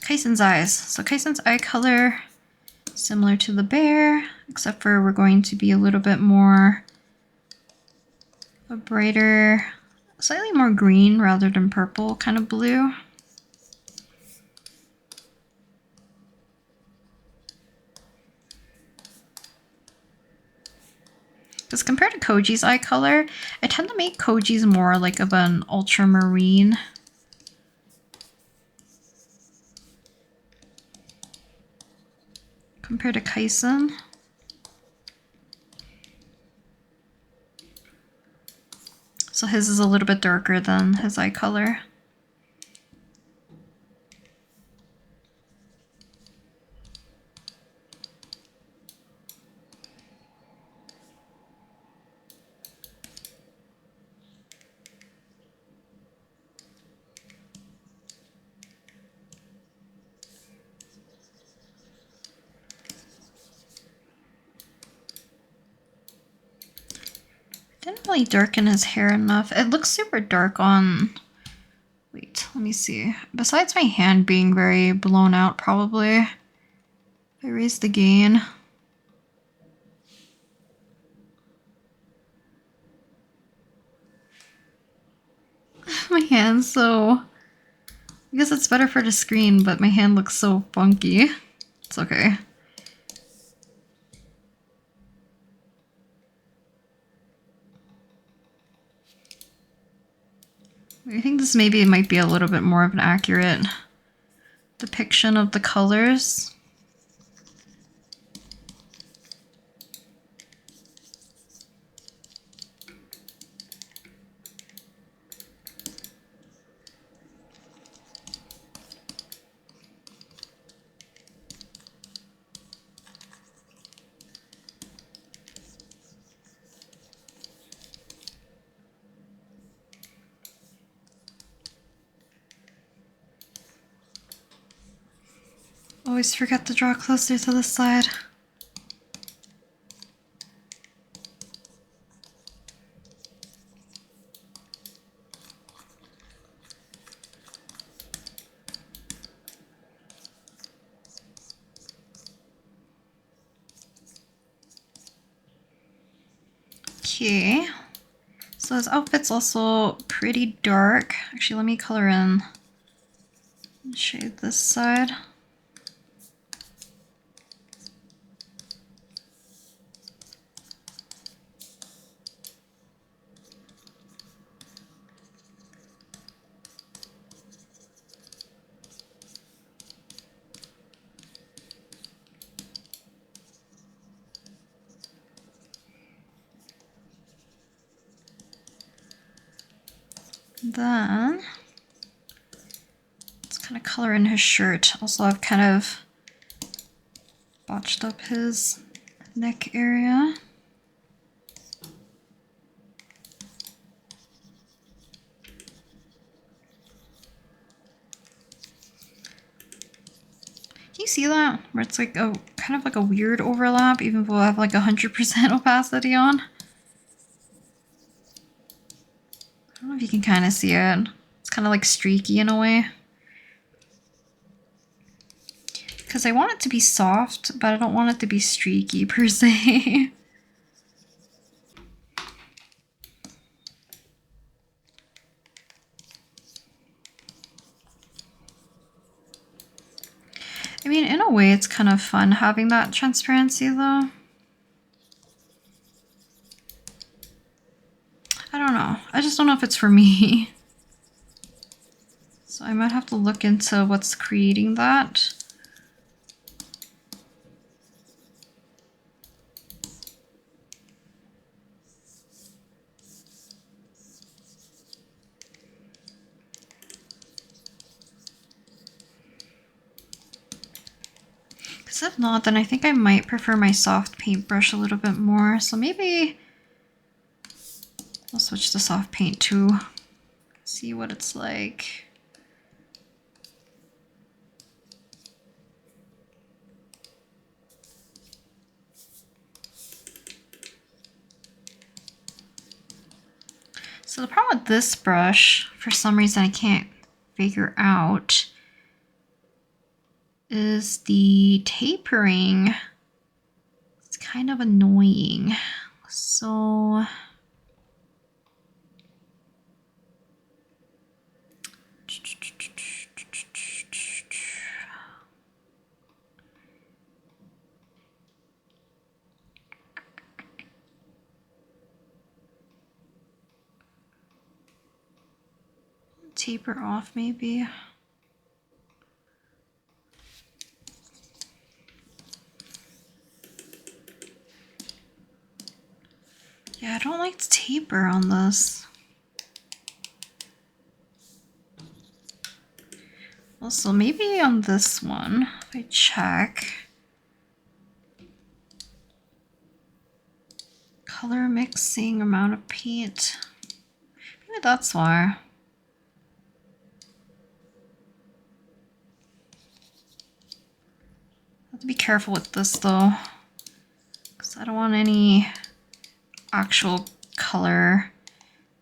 Kaisen's eyes. So Kaisen's eye color, similar to the bear, except for we're going to be a little bit more, a brighter, slightly more green rather than purple kind of blue. Because compared to Koji's eye color, I tend to make Koji's more like of an ultramarine. Compared to Kaisen. So his is a little bit darker than his eye color. Didn't really darken his hair enough. It looks super dark on... Wait, let me see. Besides my hand being very blown out, probably. If I raise the gain. My hand's so... I guess it's better for the screen, but my hand looks so funky. It's okay. I think this maybe might be a little bit more of an accurate depiction of the colors. Always forget to draw closer to the side. Okay, so his outfit's also pretty dark. Actually, let me color in and shade this side. Then let's kind of color in his shirt. Also, I've kind of botched up his neck area. Can you see that? Where it's like a kind of like a weird overlap, even though I have like 100% opacity on. I don't know if you can kind of see it. It's kind of like streaky in a way. Because I want it to be soft, but I don't want it to be streaky per se. I mean, in a way, it's kind of fun having that transparency, though. I don't I just don't know if it's for me. So I might have to look into what's creating that. Because if not, then I think I might prefer my soft paintbrush a little bit more. So maybe I'll switch to soft paint too. See what it's like. So the problem with this brush, for some reason I can't figure out, is the tapering. It's kind of annoying. So taper off maybe. Yeah, I don't like the taper on this. Also, maybe on this one, if I check. Color mixing, amount of paint. Maybe that's why. I have to be careful with this though, because I don't want any actual color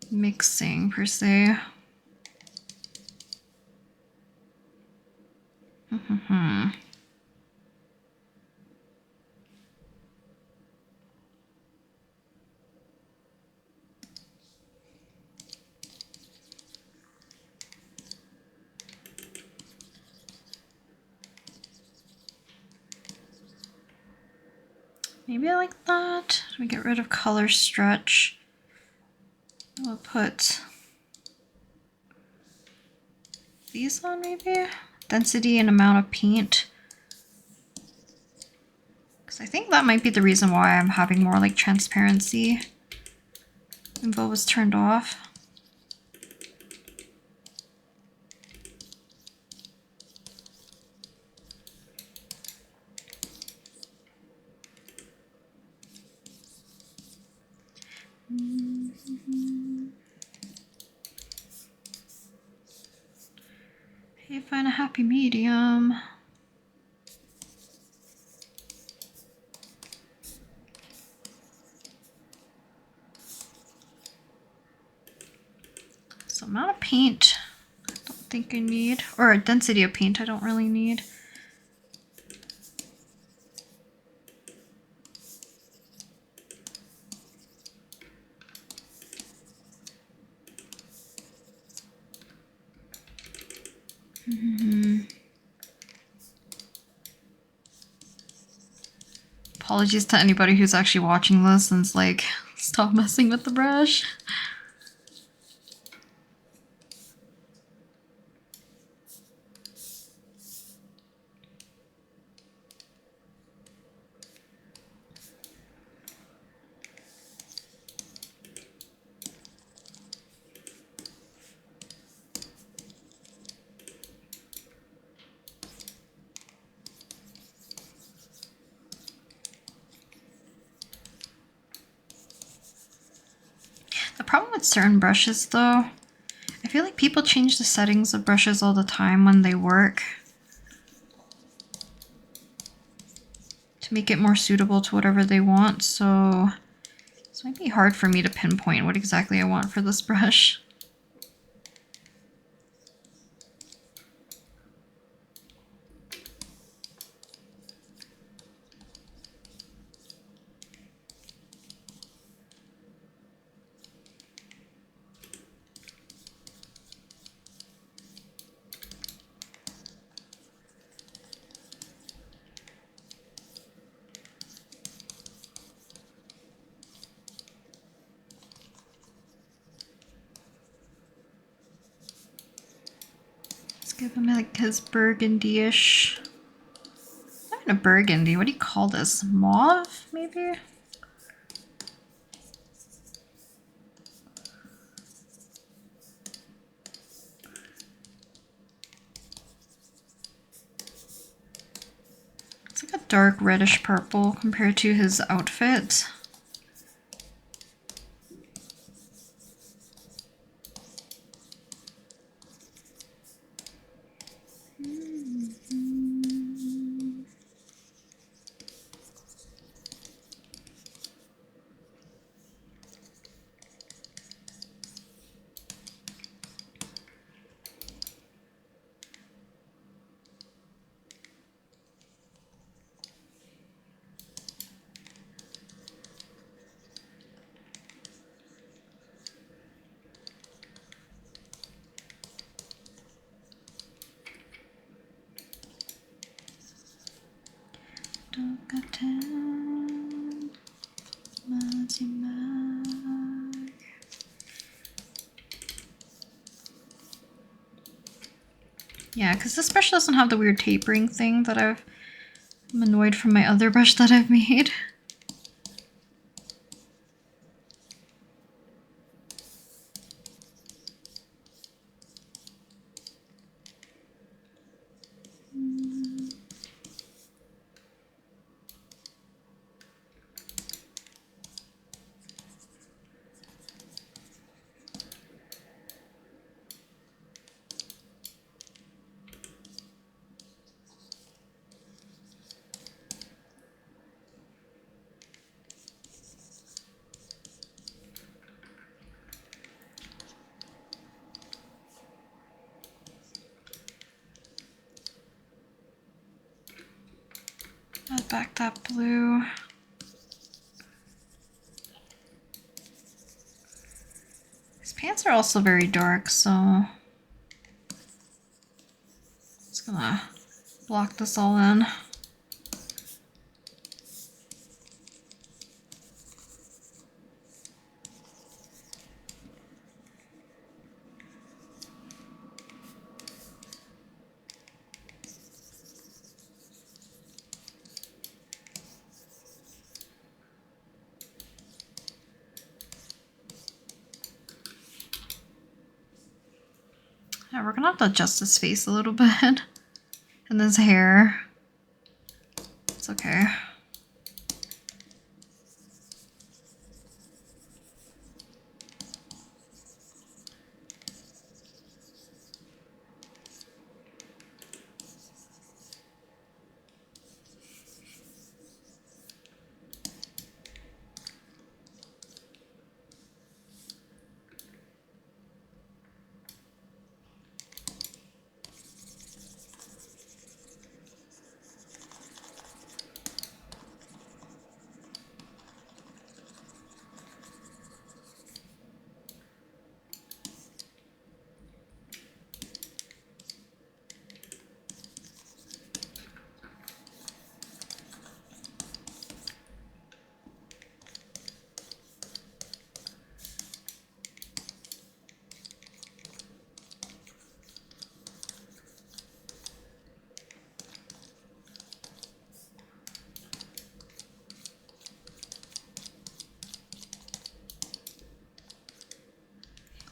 mixing per se. Maybe I like that. Let me get rid of color stretch. We'll put these on maybe. Density and amount of paint. Because I think that might be the reason why I'm having more like transparency. Info was turned off. Hey, find a happy medium. So amount of paint, I don't think I need, or a density of paint I don't really need. Apologies to anybody who's actually watching this and is like, stop messing with the brush. The problem with certain brushes though, I feel like people change the settings of brushes all the time when they work to make it more suitable to whatever they want, so this might be hard for me to pinpoint what exactly I want for this brush. give him like his burgundy-ish. Not even a burgundy. What do you call this? Mauve, maybe? It's like a dark reddish purple compared to his outfit. Yeah, because this brush doesn't have the weird tapering thing that I'm annoyed from my other brush that I've made. Add back that blue. His pants are also very dark, so just gonna block this all in. Yeah, we're gonna have to adjust his face a little bit. And his hair. It's okay.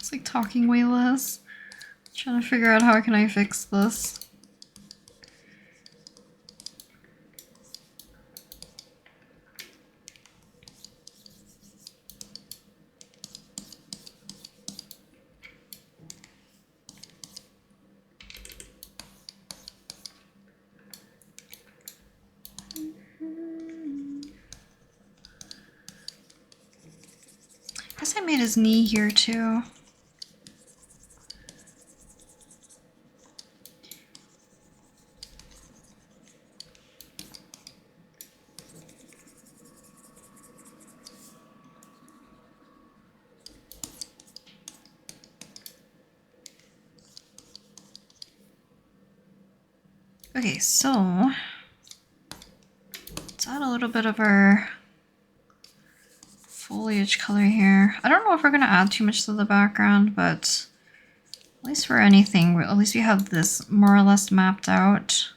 It's like talking way less. Trying to figure out how can I fix this. I guess I made his knee here too. Okay, so let's add a little bit of our foliage color here. I don't know if we're going to add too much to the background, but At least for anything, at least we have this more or less mapped out.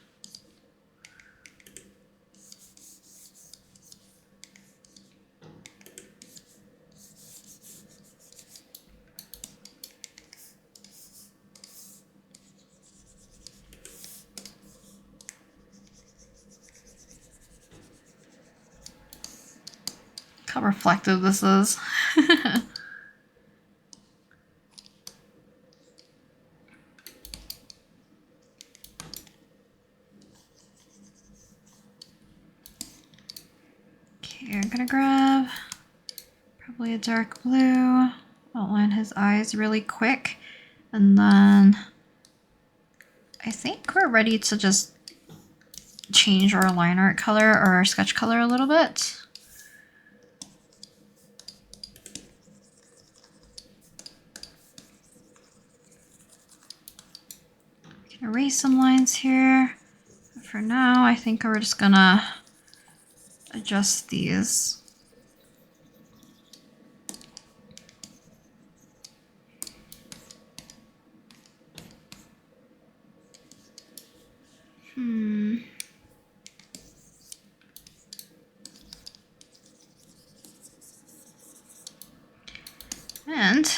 Look how reflective this is. Okay, I'm gonna grab probably a dark blue, outline his eyes really quick, and then I think we're ready to just change our line art color or our sketch color a little bit. We can erase some lines here. But for now, I think we're just gonna adjust these. And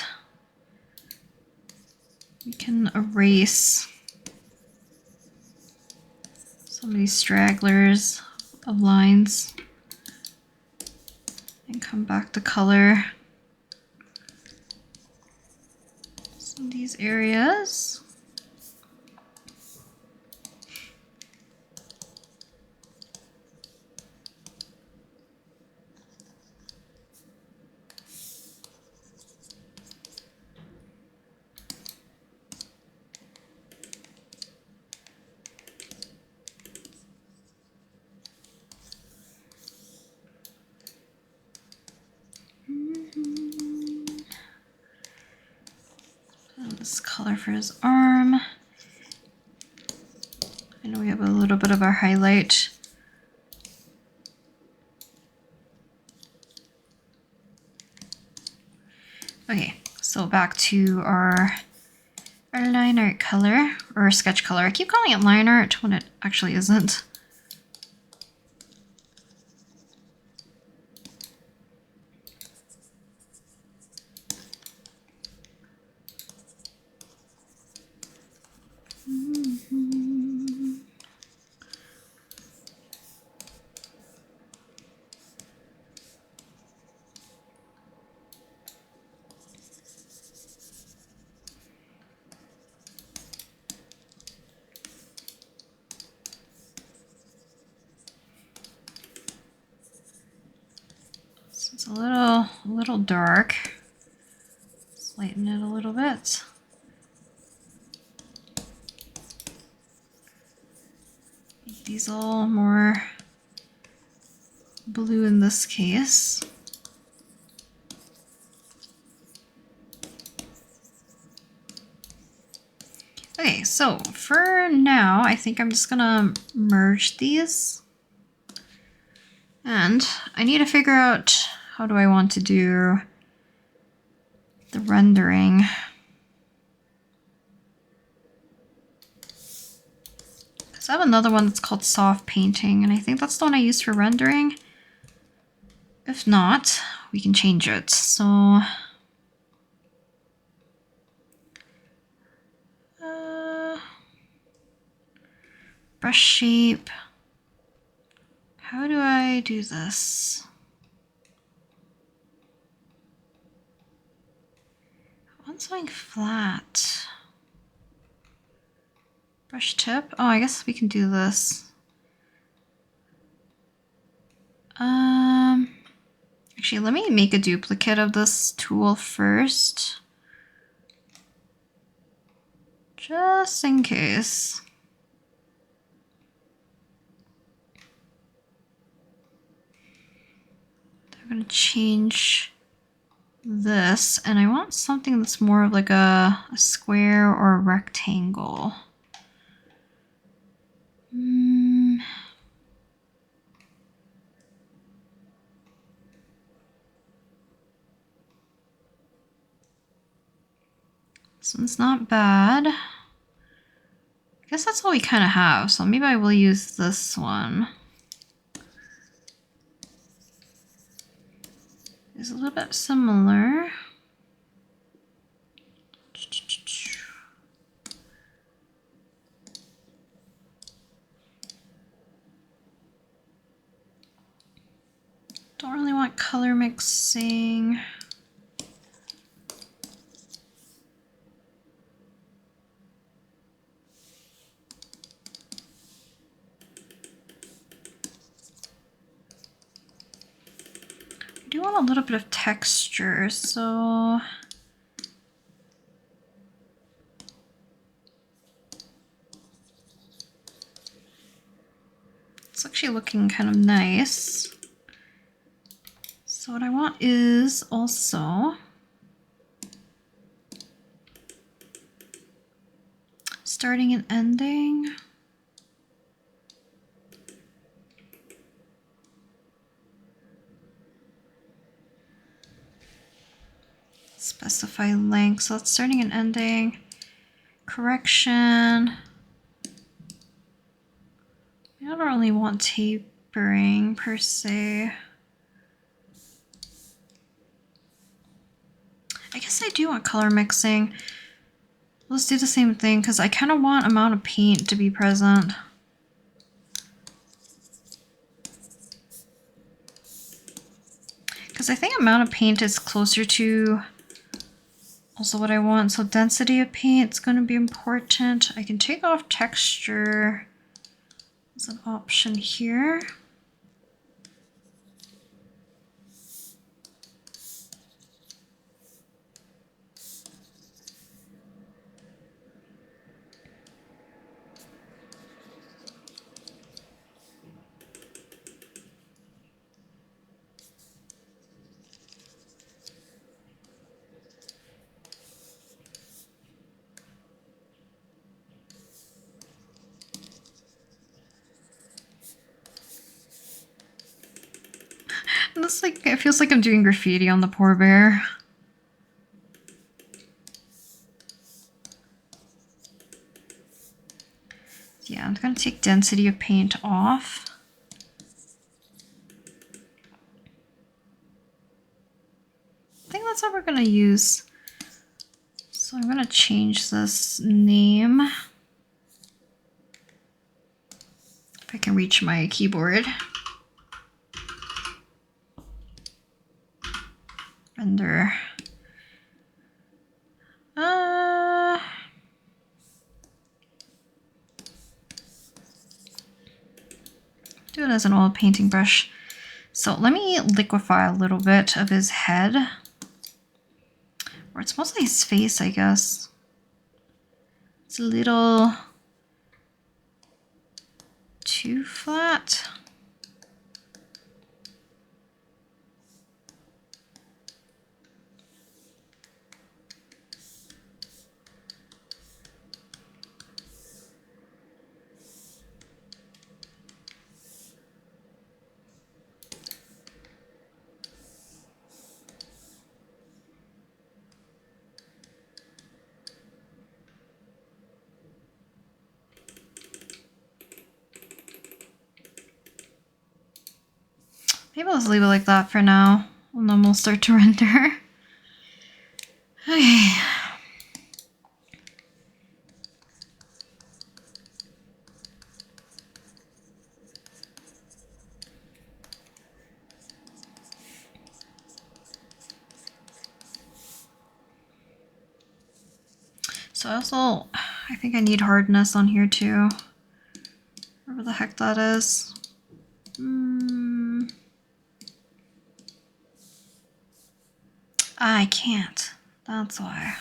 we can erase some of these stragglers of lines and come back to color some of these areas. This color for his arm. I know we have a little bit of our highlight. Okay, so back to our line art color, or sketch color. I keep calling it line art when it actually isn't. It's a little dark. Let's lighten it a little bit. Make these all more blue in this case. Okay, so for now, I think I'm just gonna merge these. And I need to figure out how do I want to do the rendering. Because I have another one that's called soft painting, and I think that's the one I use for rendering. If not, we can change it. So brush shape. How do I do this? I want something flat. Brush tip. Oh, I guess we can do this. Actually, let me make a duplicate of this tool first. Just in case. I'm gonna change this, and I want something that's more of like a square or a rectangle. This one's not bad. I guess that's all we kind of have, so maybe I will use this one. It's a little bit similar. Don't really want color mixing. I do want a little bit of texture, so it's actually looking kind of nice. So what I want is also starting and ending. Specify length, so it's starting and ending. Correction. I don't really want tapering per se. I guess I do want color mixing. Let's do the same thing because I kind of want amount of paint to be present. Because I think amount of paint is closer to also what I want. So density of paint is going to be important. I can take off texture as an option here. This like it feels like I'm doing graffiti on the poor bear. Yeah, I'm gonna take density of paint off. I think that's what we're gonna use. So I'm gonna change this name. If I can reach my keyboard. Render. Do it as an old painting brush. So let me liquefy a little bit of his head. Or it's mostly his face, I guess. It's a little too flat. Maybe I'll just leave it like that for now, and then we'll start to render. Okay. So I think I need hardness on here too. Whatever the heck that is. I can't. That's why.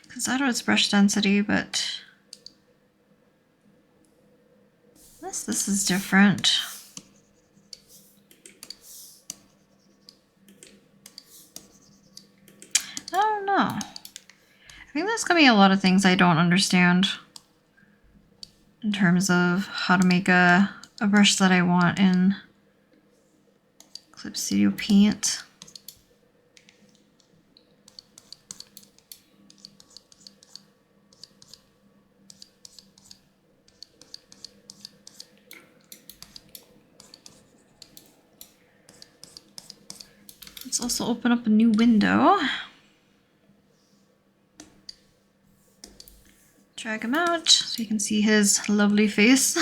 Because I know it's brush density, but this is different. I don't know. I think there's gonna be a lot of things I don't understand in terms of how to make a a brush that I want in Clip Studio Paint. Let's also open up a new window. Drag him out so you can see his lovely face.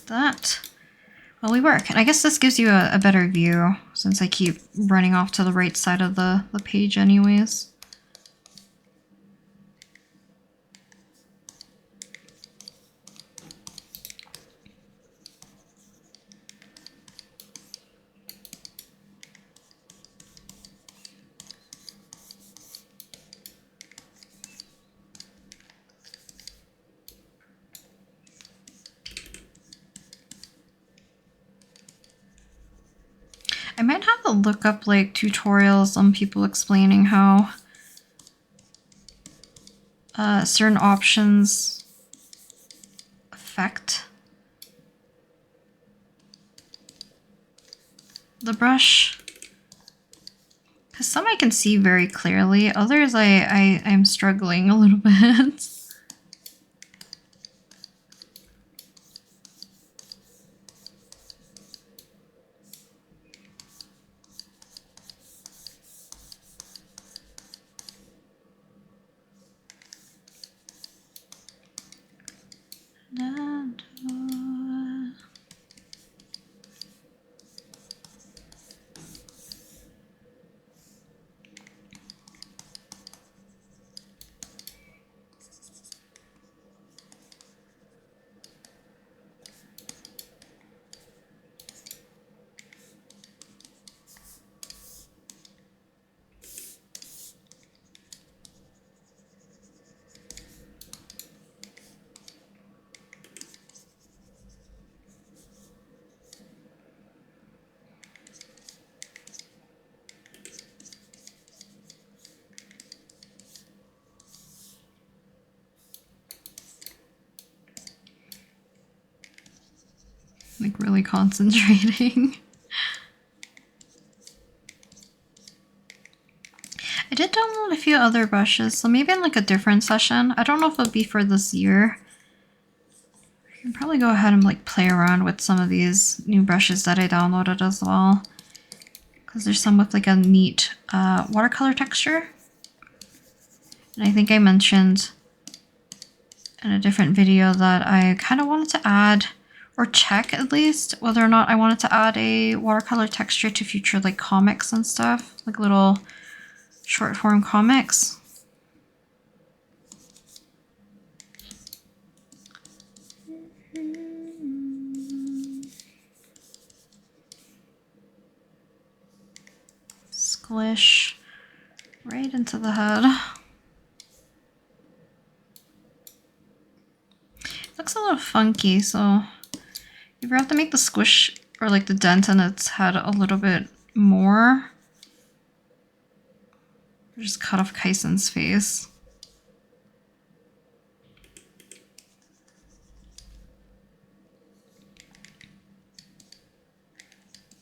That. Well, we work. And I guess this gives you a better view since I keep running off to the right side of the page anyways. I might have to look up like tutorials on people explaining how certain options affect the brush. Because some I can see very clearly, others I'm struggling a little bit. Like really concentrating. I did download a few other brushes, so maybe in like a different session. I don't know if it'll be for this year. I can probably go ahead and like play around with some of these new brushes that I downloaded as well. Because there's some with like a neat watercolor texture. And I think I mentioned in a different video that I kind of wanted to add, or check at least, whether or not I wanted to add a watercolor texture to future like comics and stuff, like little short form comics. Squish right into the head. It looks a little funky, so you have to make the squish or like the dent in its head a little bit more. Just cut off Kaisen's face.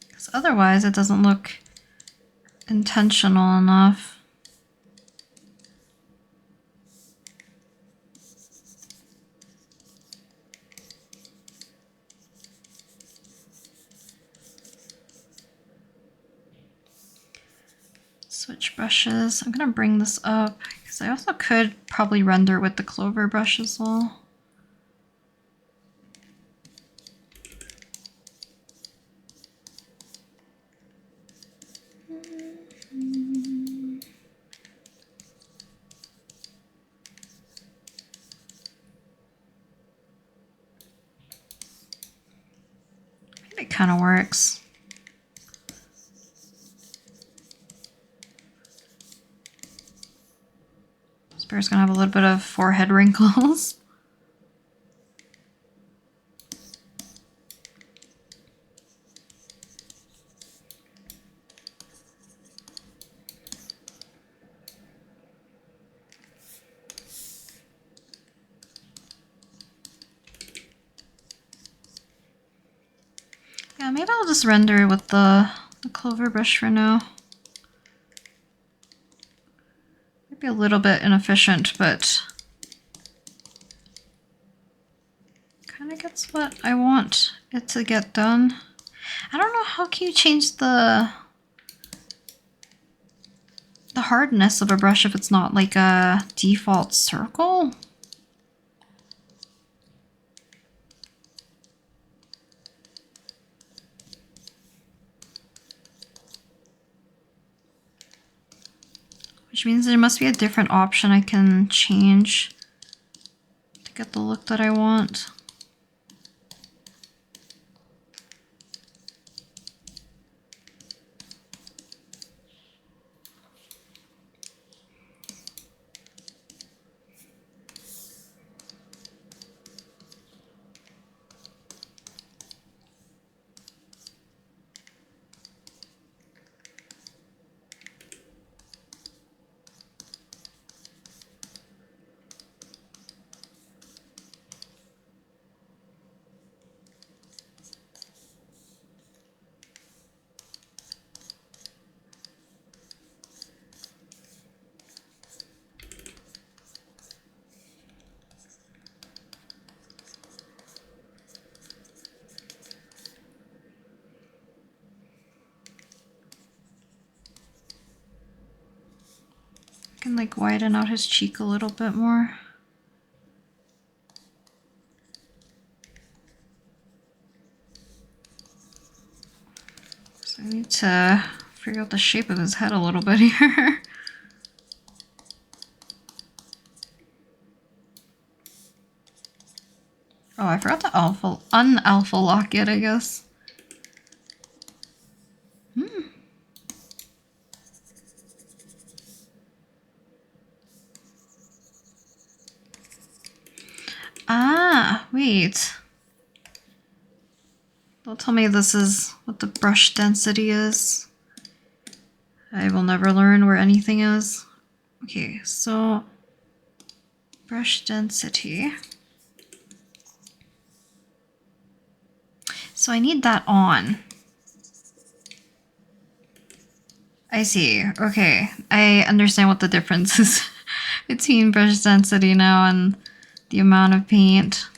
Because otherwise it doesn't look intentional enough. Switch brushes. I'm gonna bring this up because I also could probably render with the Clover brush as well. It kind of works. This bear's gonna have a little bit of forehead wrinkles. Yeah, maybe I'll just render with the clover brush for now. Maybe a little bit inefficient, but kind of gets what I want it to get done. I don't know, how can you change the hardness of a brush if it's not like a default circle? Which means there must be a different option I can change to get the look that I want. I can like widen out his cheek a little bit more. So I need to figure out the shape of his head a little bit here. Oh, I forgot to un-alpha lock it, I guess. Ah, wait. Don't tell me this is what the brush density is. I will never learn where anything is. Okay, so brush density. So I need that on. I see. Okay, I understand what the difference is between brush density now and the amount of paint.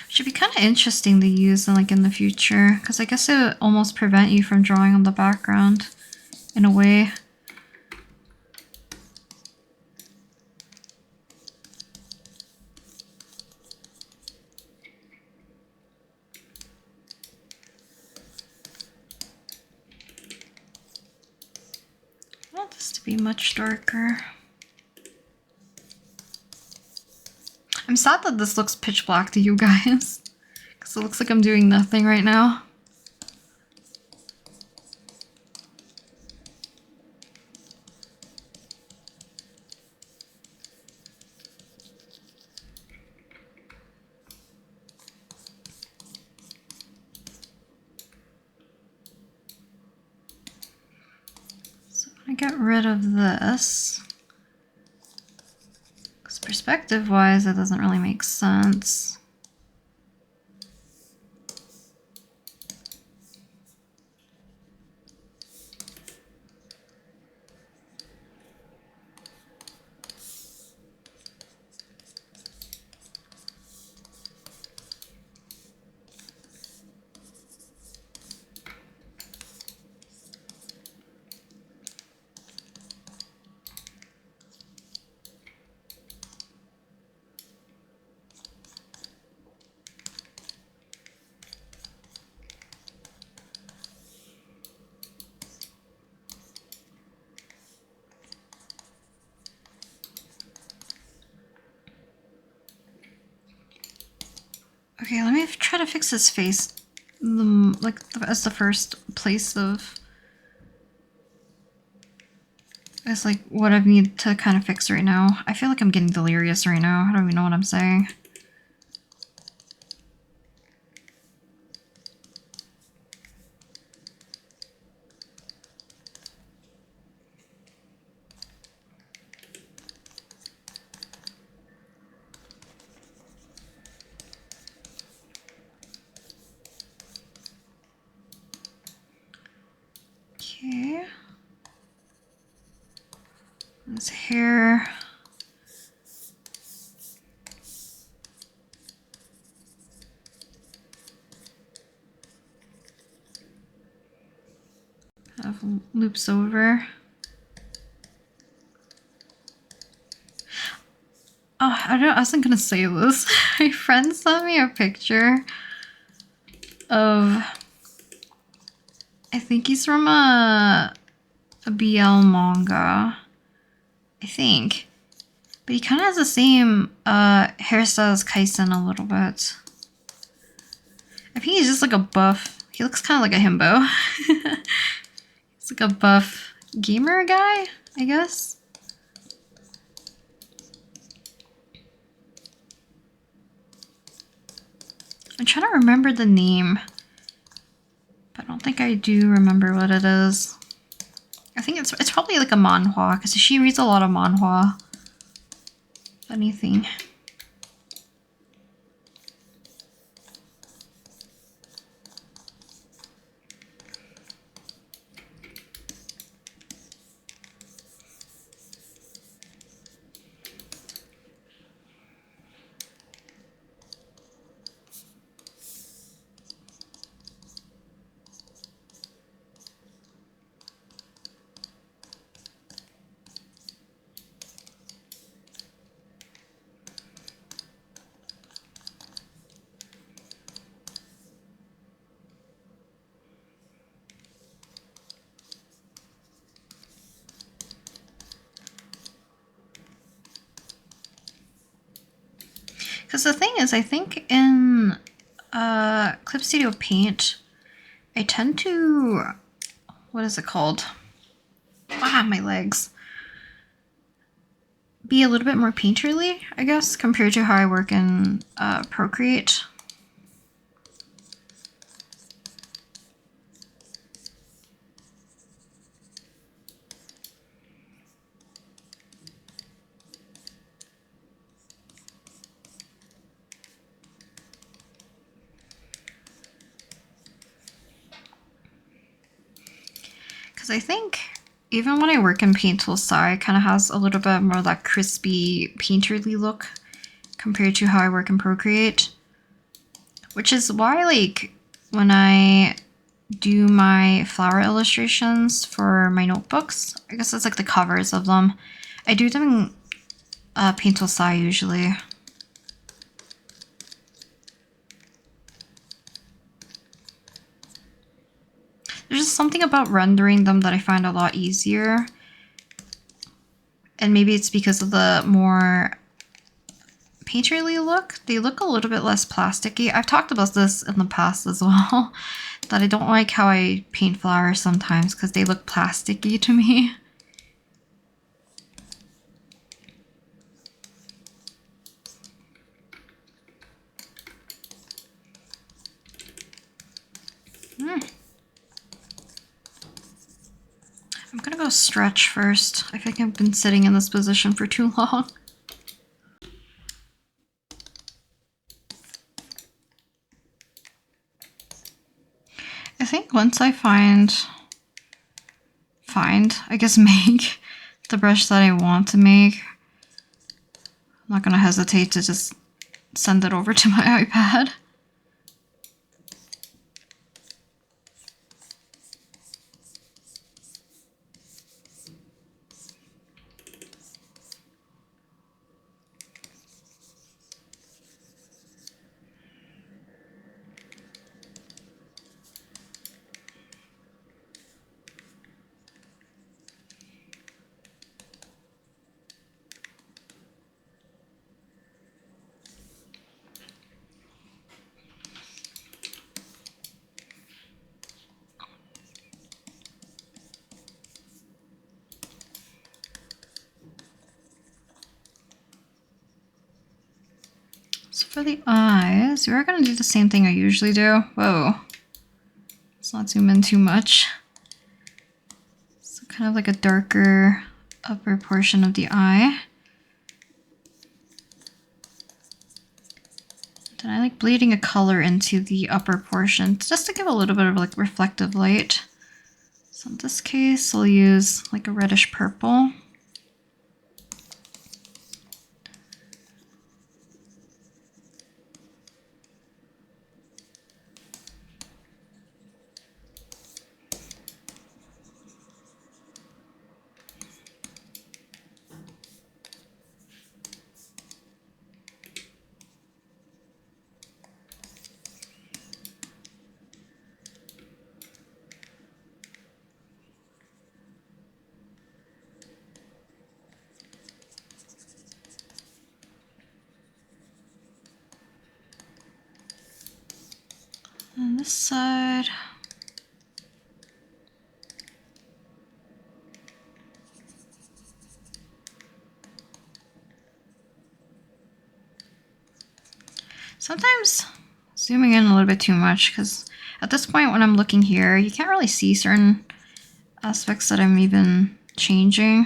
Should be kind of interesting to use in the future, because I guess it would almost prevent you from drawing on the background in a way. I want this to be much darker. I'm sad that this looks pitch black to you guys, because it looks like I'm doing nothing right now. So I'm gonna get rid of this. Perspective-wise, it doesn't really make sense. Okay, let me try to fix his face, as the first place of, as like what I need to kind of fix right now. I feel like I'm getting delirious right now. I don't even know what I'm saying. His hair. Kind of loops over. Oh, I wasn't gonna say this. My friend sent me a picture of, I think he's from a BL manga, I think. But he kind of has the same hairstyle as Kaisen a little bit. I think he's just like a buff. He looks kind of like a himbo. He's like a buff gamer guy, I guess. I'm trying to remember the name, but I don't think I do remember what it is. I think it's probably like a manhwa, because she reads a lot of manhwa. Funny thing. Because the thing is, I think in Clip Studio Paint, I tend to, what is it called? Ah, my legs. Be a little bit more painterly, I guess, compared to how I work in Procreate. Because I think even when I work in Paint Tool Sci, it kind of has a little bit more of that crispy, painterly look compared to how I work in Procreate. Which is why, like, when I do my flower illustrations for my notebooks, I guess it's like the covers of them, I do them in Paint Tool Sci usually. There's just something about rendering them that I find a lot easier. And maybe it's because of the more painterly look. They look a little bit less plasticky. I've talked about this in the past as well, that I don't like how I paint flowers sometimes because they look plasticky to me. I'm gonna go stretch first. I think I've been sitting in this position for too long. I think once I I guess make the brush that I want to make, I'm not gonna hesitate to just send it over to my iPad. So for the eyes, we're gonna do the same thing I usually do. Whoa. Let's not zoom in too much. So kind of like a darker upper portion of the eye. Then I like bleeding a color into the upper portion just to give a little bit of like reflective light. So in this case, I'll use like a reddish purple. this side. Sometimes zooming in a little bit too much, because at this point when I'm looking here, you can't really see certain aspects that I'm even changing.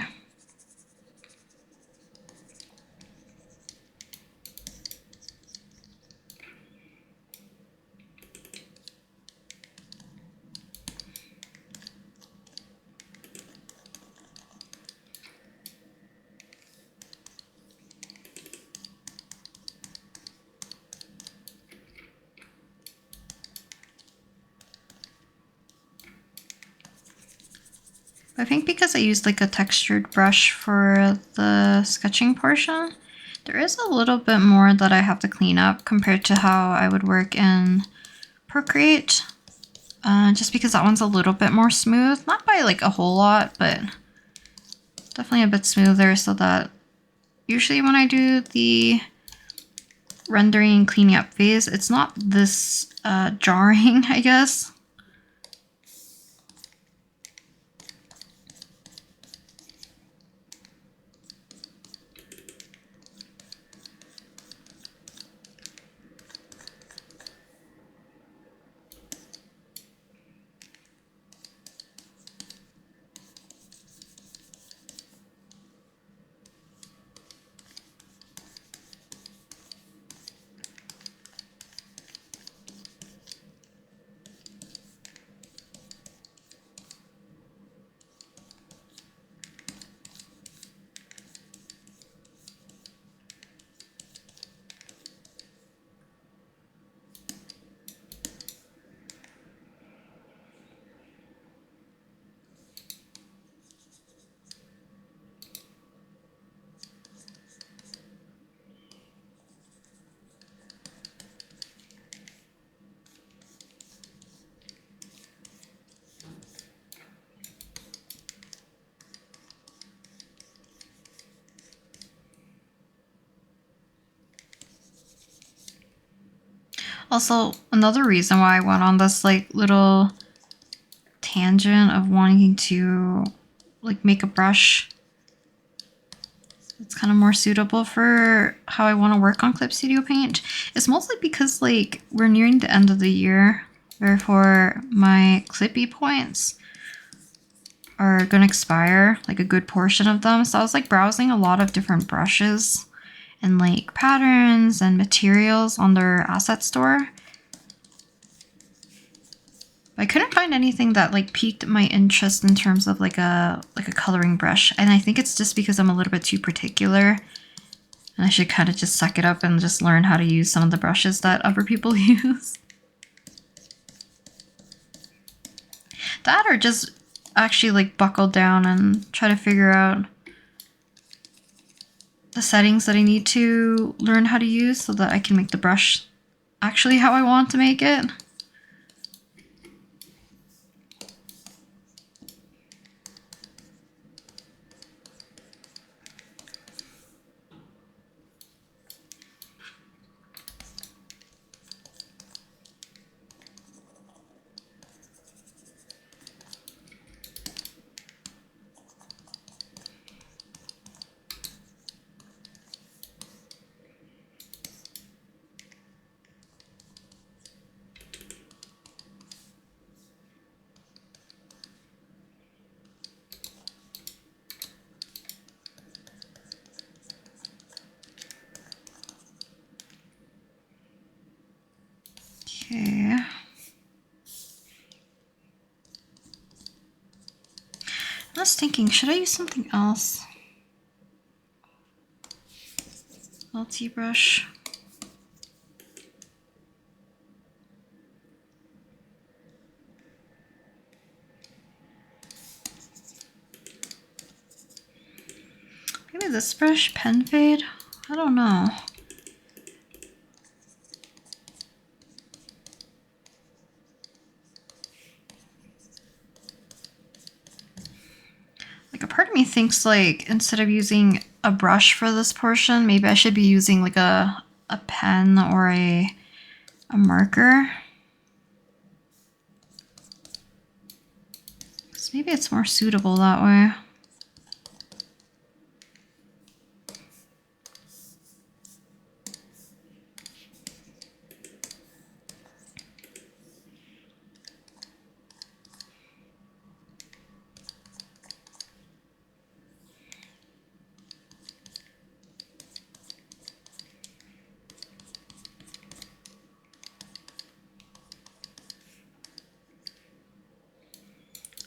I think because I used like a textured brush for the sketching portion, there is a little bit more that I have to clean up compared to how I would work in Procreate. Just because that one's a little bit more smooth, not by like a whole lot, but definitely a bit smoother, so that usually when I do the rendering and cleaning up phase, it's not this jarring, I guess. Also, another reason why I went on this like little tangent of wanting to like make a brush that's kind of more suitable for how I want to work on Clip Studio Paint is mostly because like we're nearing the end of the year, therefore my clippy points are gonna expire, like a good portion of them. So I was like browsing a lot of different brushes and like patterns and materials on their asset store. But I couldn't find anything that like piqued my interest in terms of like a coloring brush. And I think it's just because I'm a little bit too particular. And I should kind of just suck it up and just learn how to use some of the brushes that other people use. That or just actually like buckle down and try to figure out the settings that I need to learn how to use so that I can make the brush actually how I want to make it. Okay. I was thinking, should I use something else? LT brush. Maybe this brush, pen fade? I don't know. Like a part of me thinks like instead of using a brush for this portion, maybe I should be using like a pen or a marker. So maybe it's more suitable that way.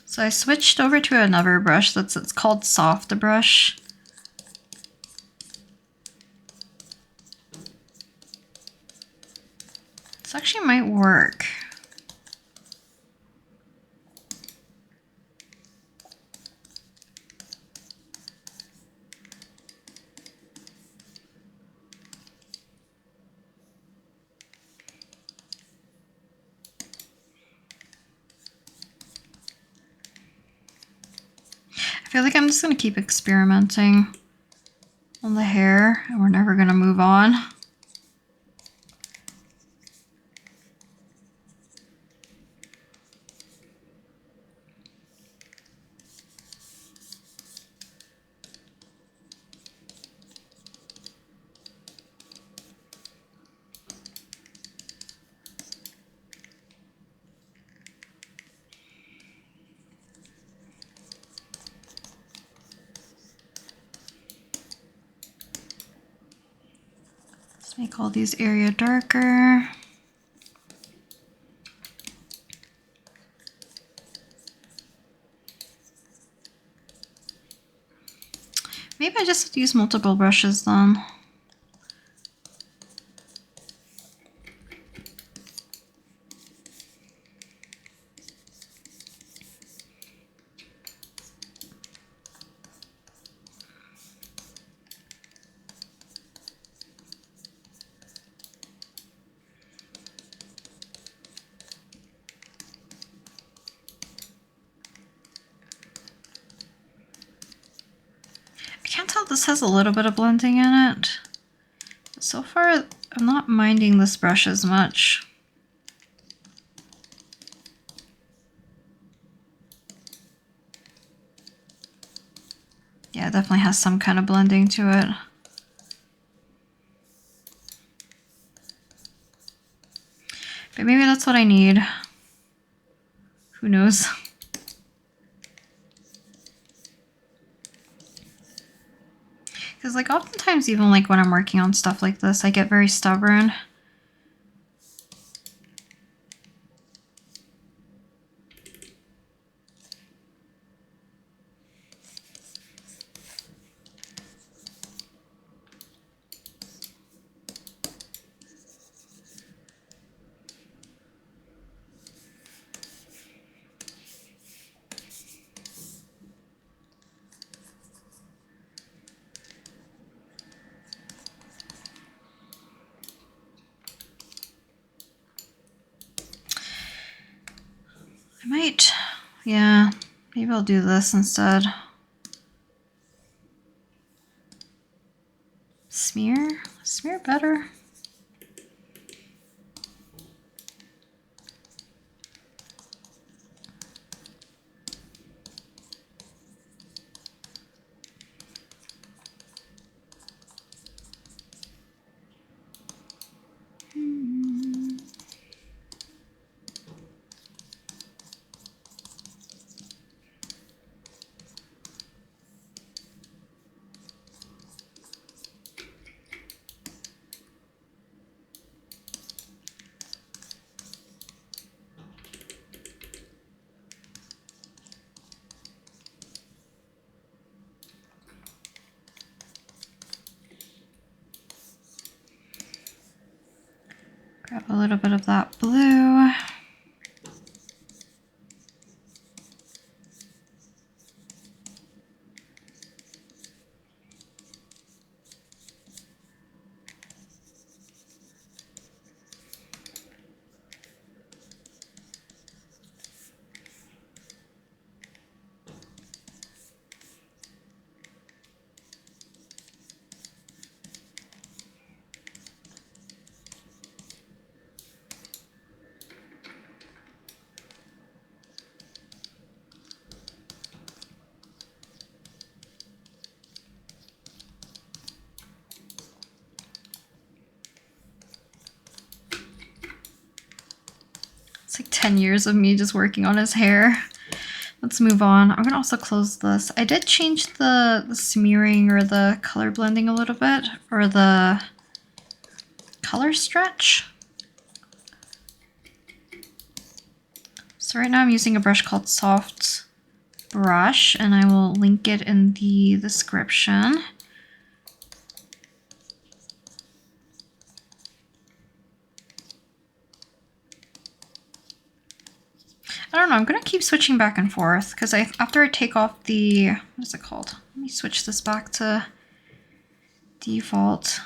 So I switched over to another brush it's called Soft Brush. This actually might work. I feel like I'm just going to keep experimenting on the hair and we're never going to move on. Let's make all these area darker. Maybe I just use multiple brushes then. I can't tell, this has a little bit of blending in it. But so far, I'm not minding this brush as much. Yeah, it definitely has some kind of blending to it. But maybe that's what I need. Who knows? Because like oftentimes even like when I'm working on stuff like this, I get very stubborn. I might, yeah, maybe I'll do this instead. Smear better. Grab a little bit of that blue. It's like 10 years of me just working on his hair. Let's move on. I'm gonna also close this. I did change the smearing or the color blending a little bit, or the color stretch. So right now I'm using a brush called Soft Brush, and I will link it in the description. I don't know, I'm gonna keep switching back and forth because after I take off the, what is it called? Let me switch this back to default.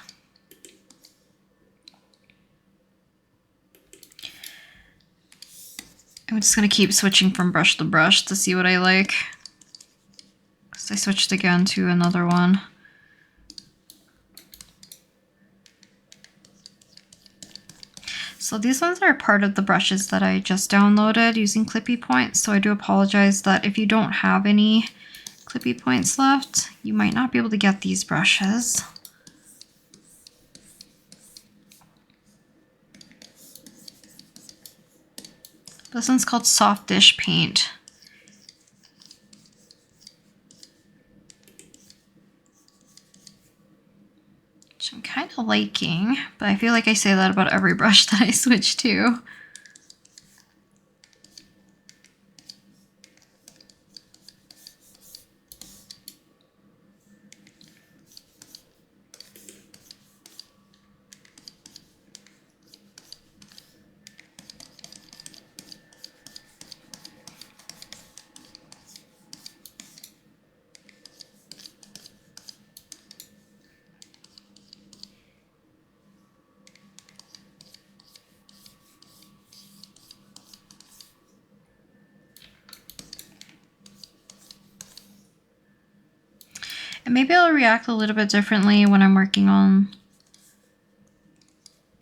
I'm just gonna keep switching from brush to brush to see what I like. Because I switched again to another one. So these ones are part of the brushes that I just downloaded using Clippy Points. So I do apologize that if you don't have any Clippy Points left, you might not be able to get these brushes. This one's called Soft Dish Paint. Which I'm kind of liking, but I feel like I say that about every brush that I switch to. And maybe I'll react a little bit differently when I'm working on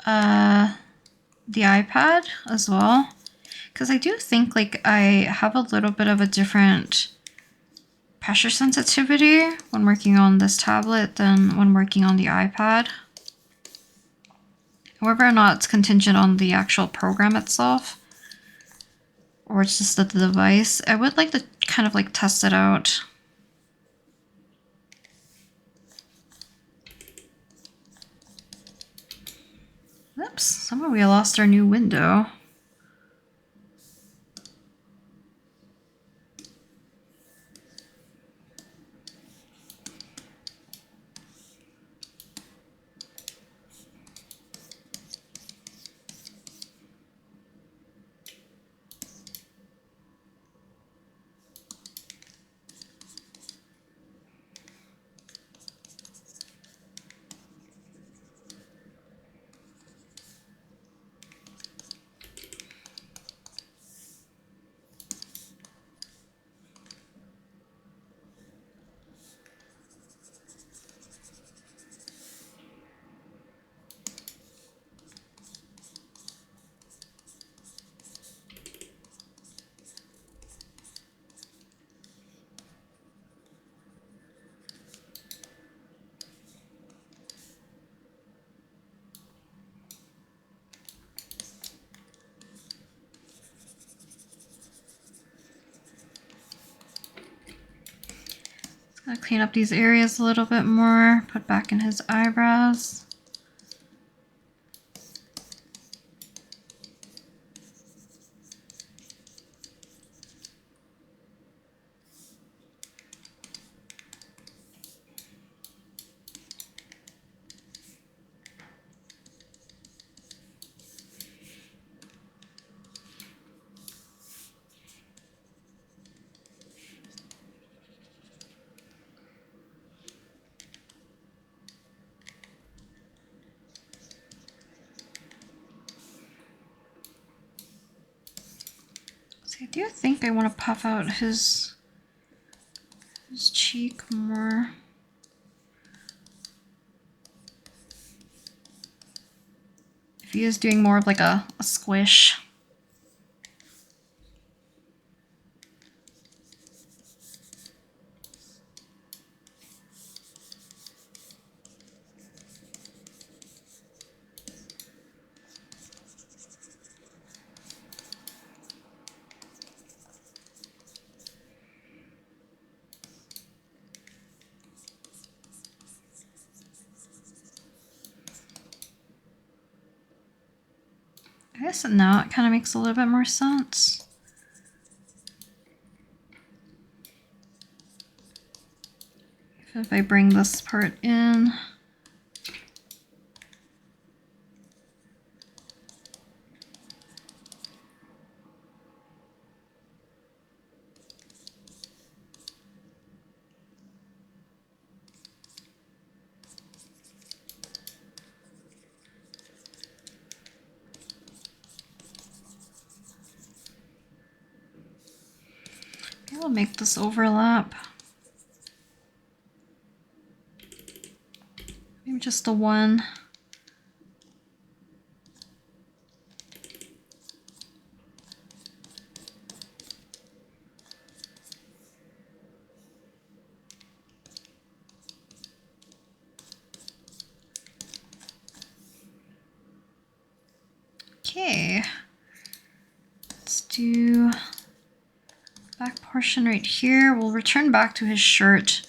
the iPad as well. Because I do think like I have a little bit of a different pressure sensitivity when working on this tablet than when working on the iPad. Whether or not it's contingent on the actual program itself, or it's just the device, I would like to kind of like test it out. Oops, somehow we lost our new window. Gonna clean up these areas a little bit more, put back in his eyebrows. I do think I want to puff out his cheek more. If he is doing more of like a squish. guess now it kind of makes a little bit more sense. If I bring this part in. I'll make this overlap. Maybe just the one. Okay. Let's do back portion right here. We'll return back to his shirt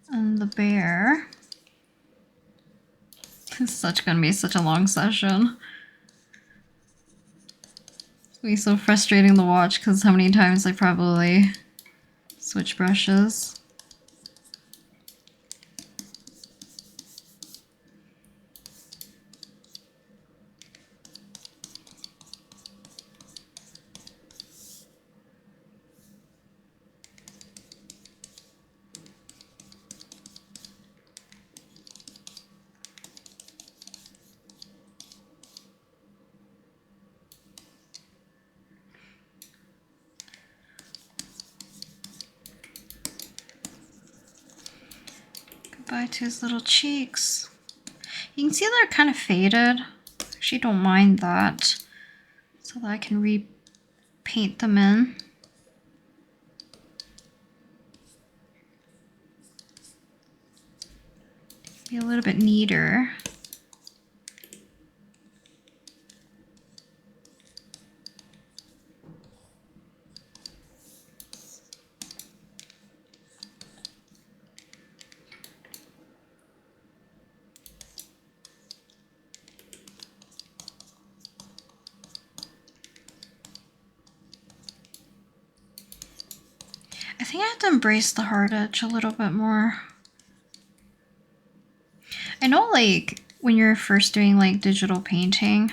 and the bear. This is gonna be such a long session. It's gonna be so frustrating to watch because how many times I probably switch brushes. Goodbye to his little cheeks. You can see they're kind of faded. Actually, don't mind that, so that I can repaint them in. Be a little bit neater. I think I have to embrace the hard edge a little bit more. I know, like, when you're first doing like digital painting,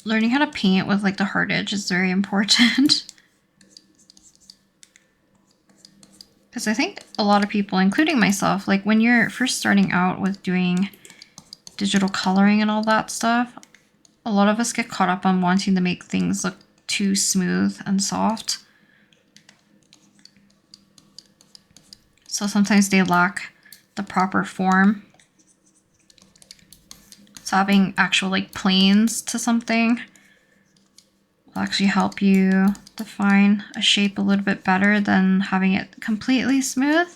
learning how to paint with like the hard edge is very important. Because I think a lot of people, including myself, like when you're first starting out with doing digital coloring and all that stuff, a lot of us get caught up on wanting to make things look too smooth and soft. So sometimes they lack the proper form. So having actual like planes to something will actually help you define a shape a little bit better than having it completely smooth.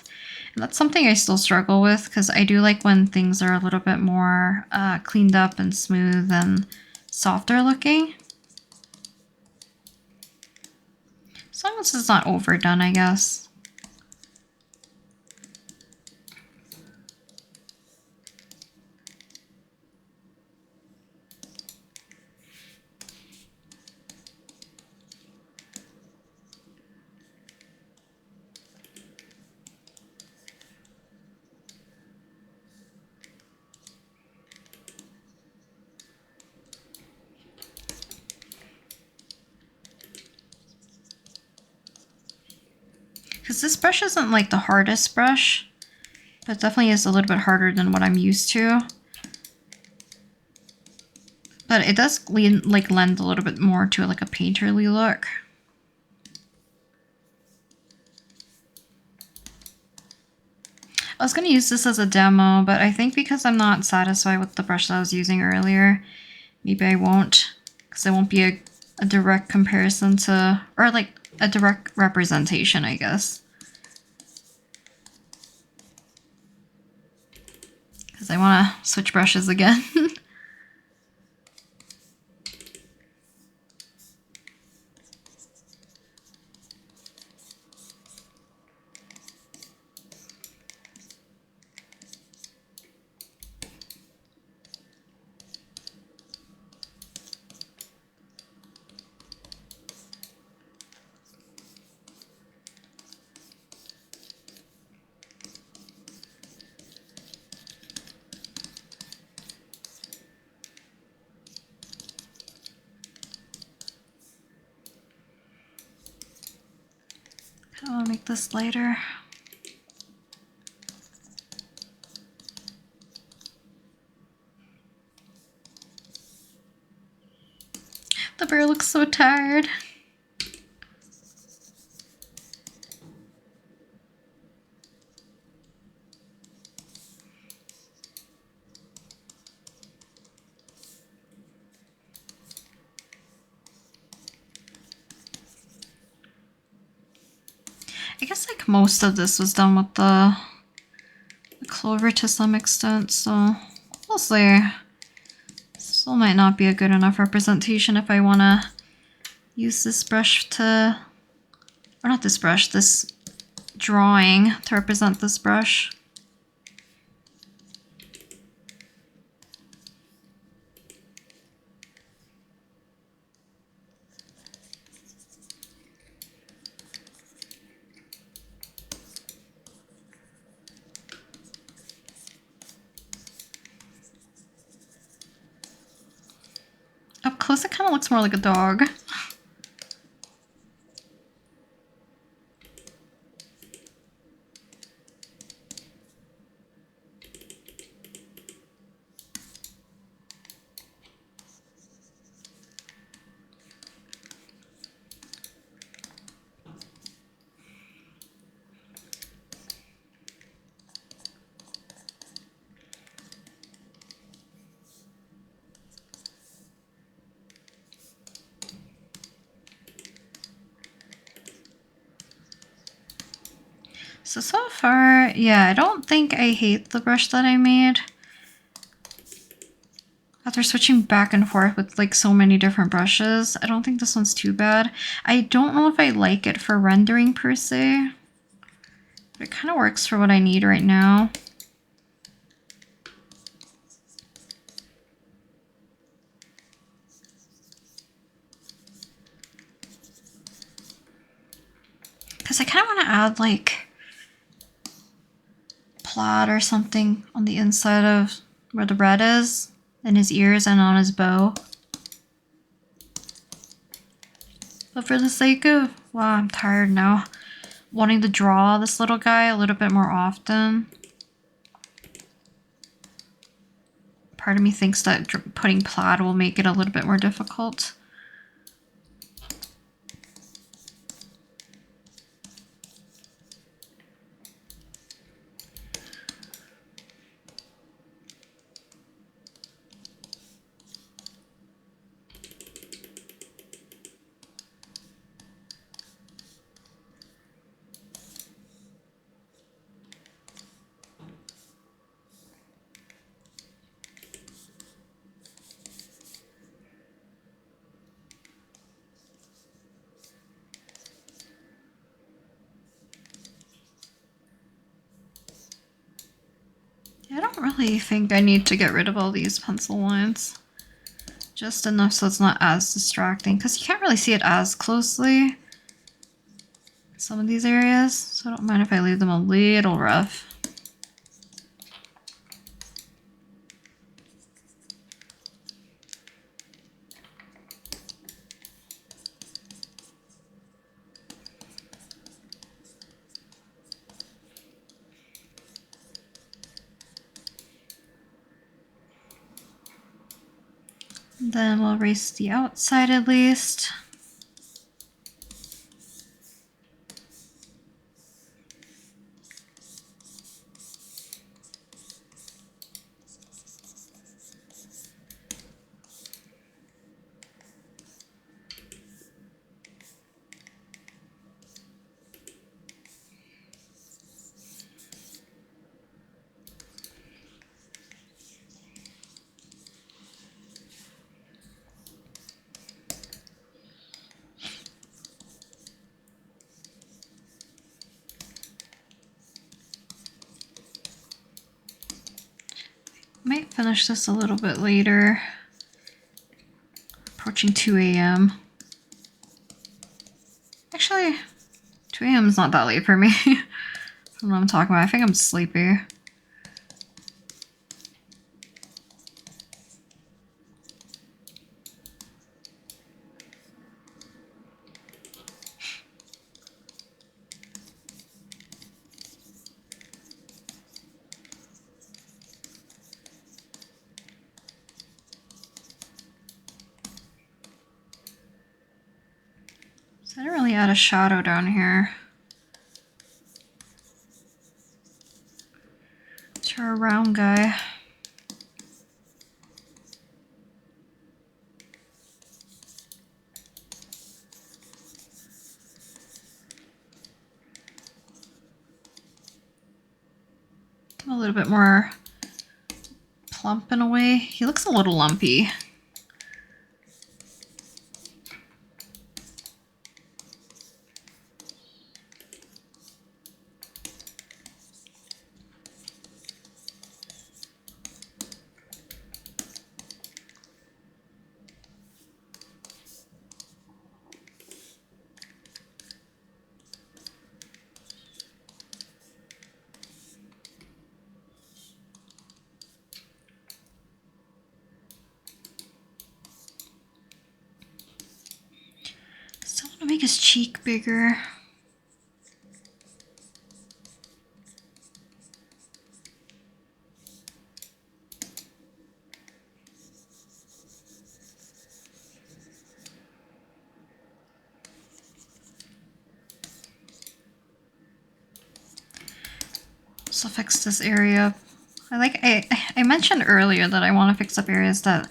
And that's something I still struggle with because I do like when things are a little bit more cleaned up and smooth and softer looking. As long as it's not overdone, I guess. Because this brush isn't like the hardest brush, but it definitely is a little bit harder than what I'm used to. But it does lend a little bit more to like a painterly look. I was going to use this as a demo, but I think because I'm not satisfied with the brush that I was using earlier, maybe I won't, because it won't be a direct comparison to, or like a direct representation, I guess. Because I want to switch brushes again. make this lighter. The bear looks so tired. I guess like most of this was done with the clover to some extent, so we'll see. Still might not be a good enough representation if I want to use this brush to, or not this brush, this drawing to represent this brush. Up close, it kind of looks more like a dog. So far, yeah, I don't think I hate the brush that I made. After switching back and forth with like so many different brushes, I don't think this one's too bad. I don't know if I like it for rendering per se, but it kind of works for what I need right now. Because I kind of want to add like plaid or something on the inside of where the red is, in his ears and on his bow. But for the sake of, wow, I'm tired now, wanting to draw this little guy a little bit more often. Part of me thinks that putting plaid will make it a little bit more difficult. I don't really think I need to get rid of all these pencil lines. Just enough so it's not as distracting, because you can't really see it as closely in some of these areas, so I don't mind if I leave them a little rough. Then we'll erase the outside at least. Might finish this a little bit later. Approaching 2 a.m. Actually, 2 a.m. is not that late for me. I don't know what I'm talking about. I think I'm sleepy. I didn't really add a shadow down here to our round guy. A little bit more plump in a way. He looks a little lumpy. Still want to make his cheek bigger. So fix this area. I mentioned earlier that I want to fix up areas that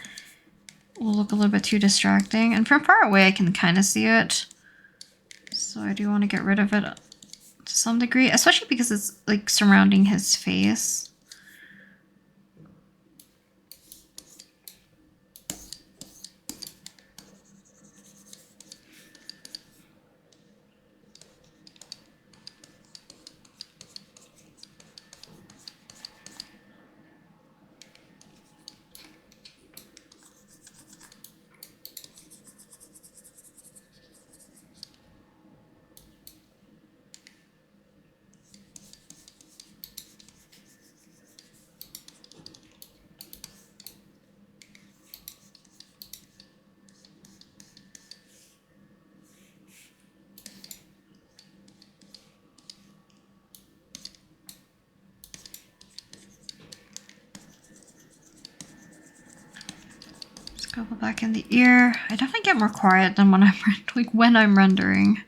will look a little bit too distracting, and from far away I can kind of see it. So I do want to get rid of it to some degree, especially because it's like surrounding his face. Go back in the ear. I definitely get more quiet than when I'm rendering.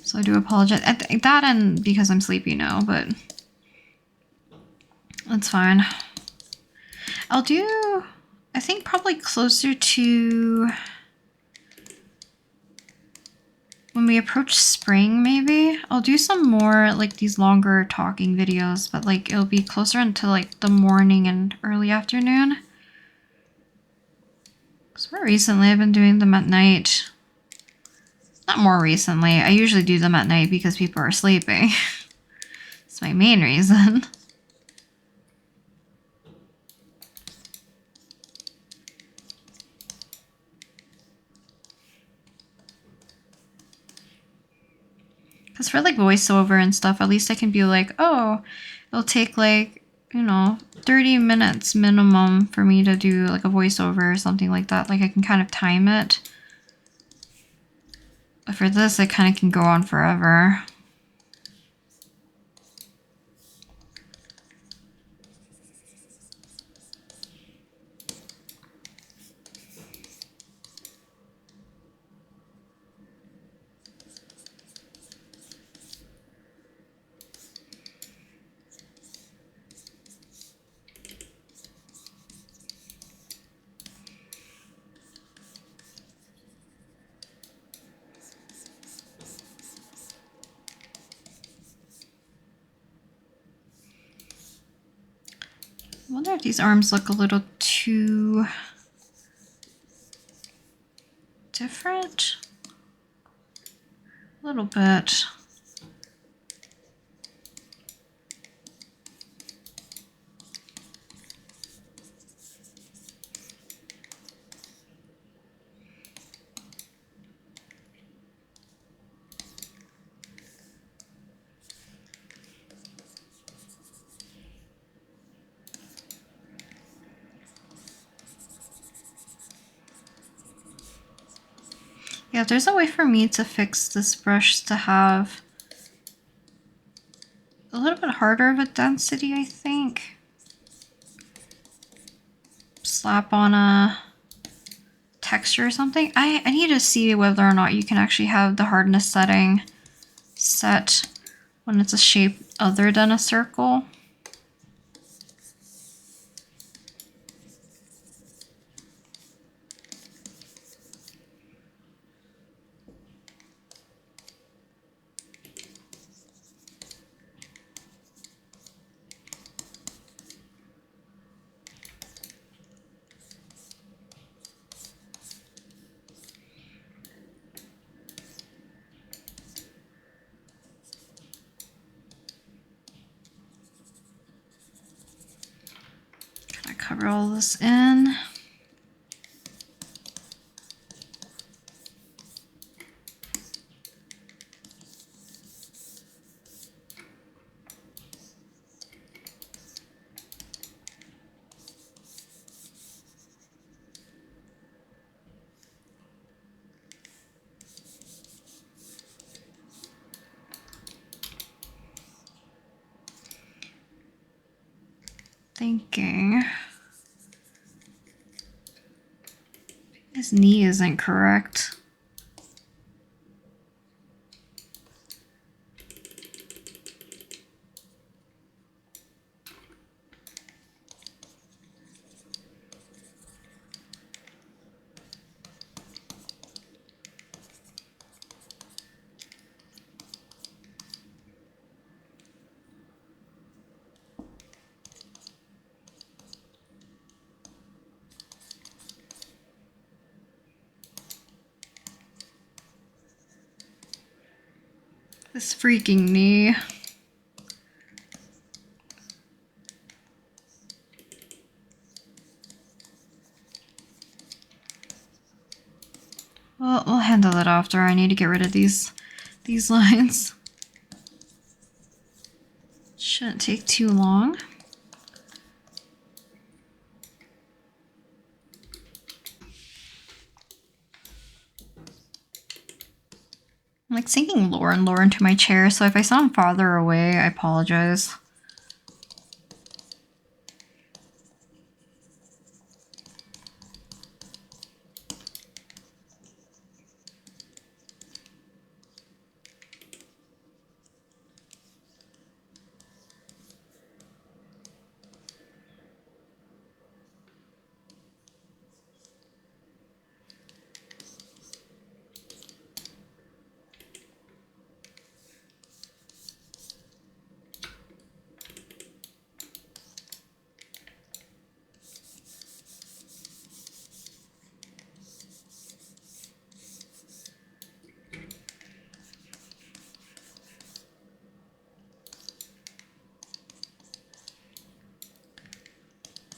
So I do apologize. That and because I'm sleepy now, but that's fine. I'll do, I think probably closer to when we approach spring, maybe. I'll do some more like these longer talking videos, but like it'll be closer into like the morning and early afternoon. Because more recently I've been doing them at night. Not more recently, I usually do them at night because people are sleeping. That's my main reason. Because for like voiceover and stuff, at least I can be like, oh, it'll take like, you know, 30 minutes minimum for me to do like a voiceover or something like that. Like I can kind of time it. But for this, it kind of can go on forever. I wonder if these arms look a little too different. A little bit. Yeah, if there's a way for me to fix this brush to have a little bit harder of a density, I think. Slap on a texture or something. I need to see whether or not you can actually have the hardness setting set when it's a shape other than a circle. Cover all this in. Thinking his knee isn't correct. This freaking knee. Well, we'll handle it after. I need to get rid of these lines. Shouldn't take too long. I'm like sinking lower and lower into my chair, so if I sound farther away, I apologize.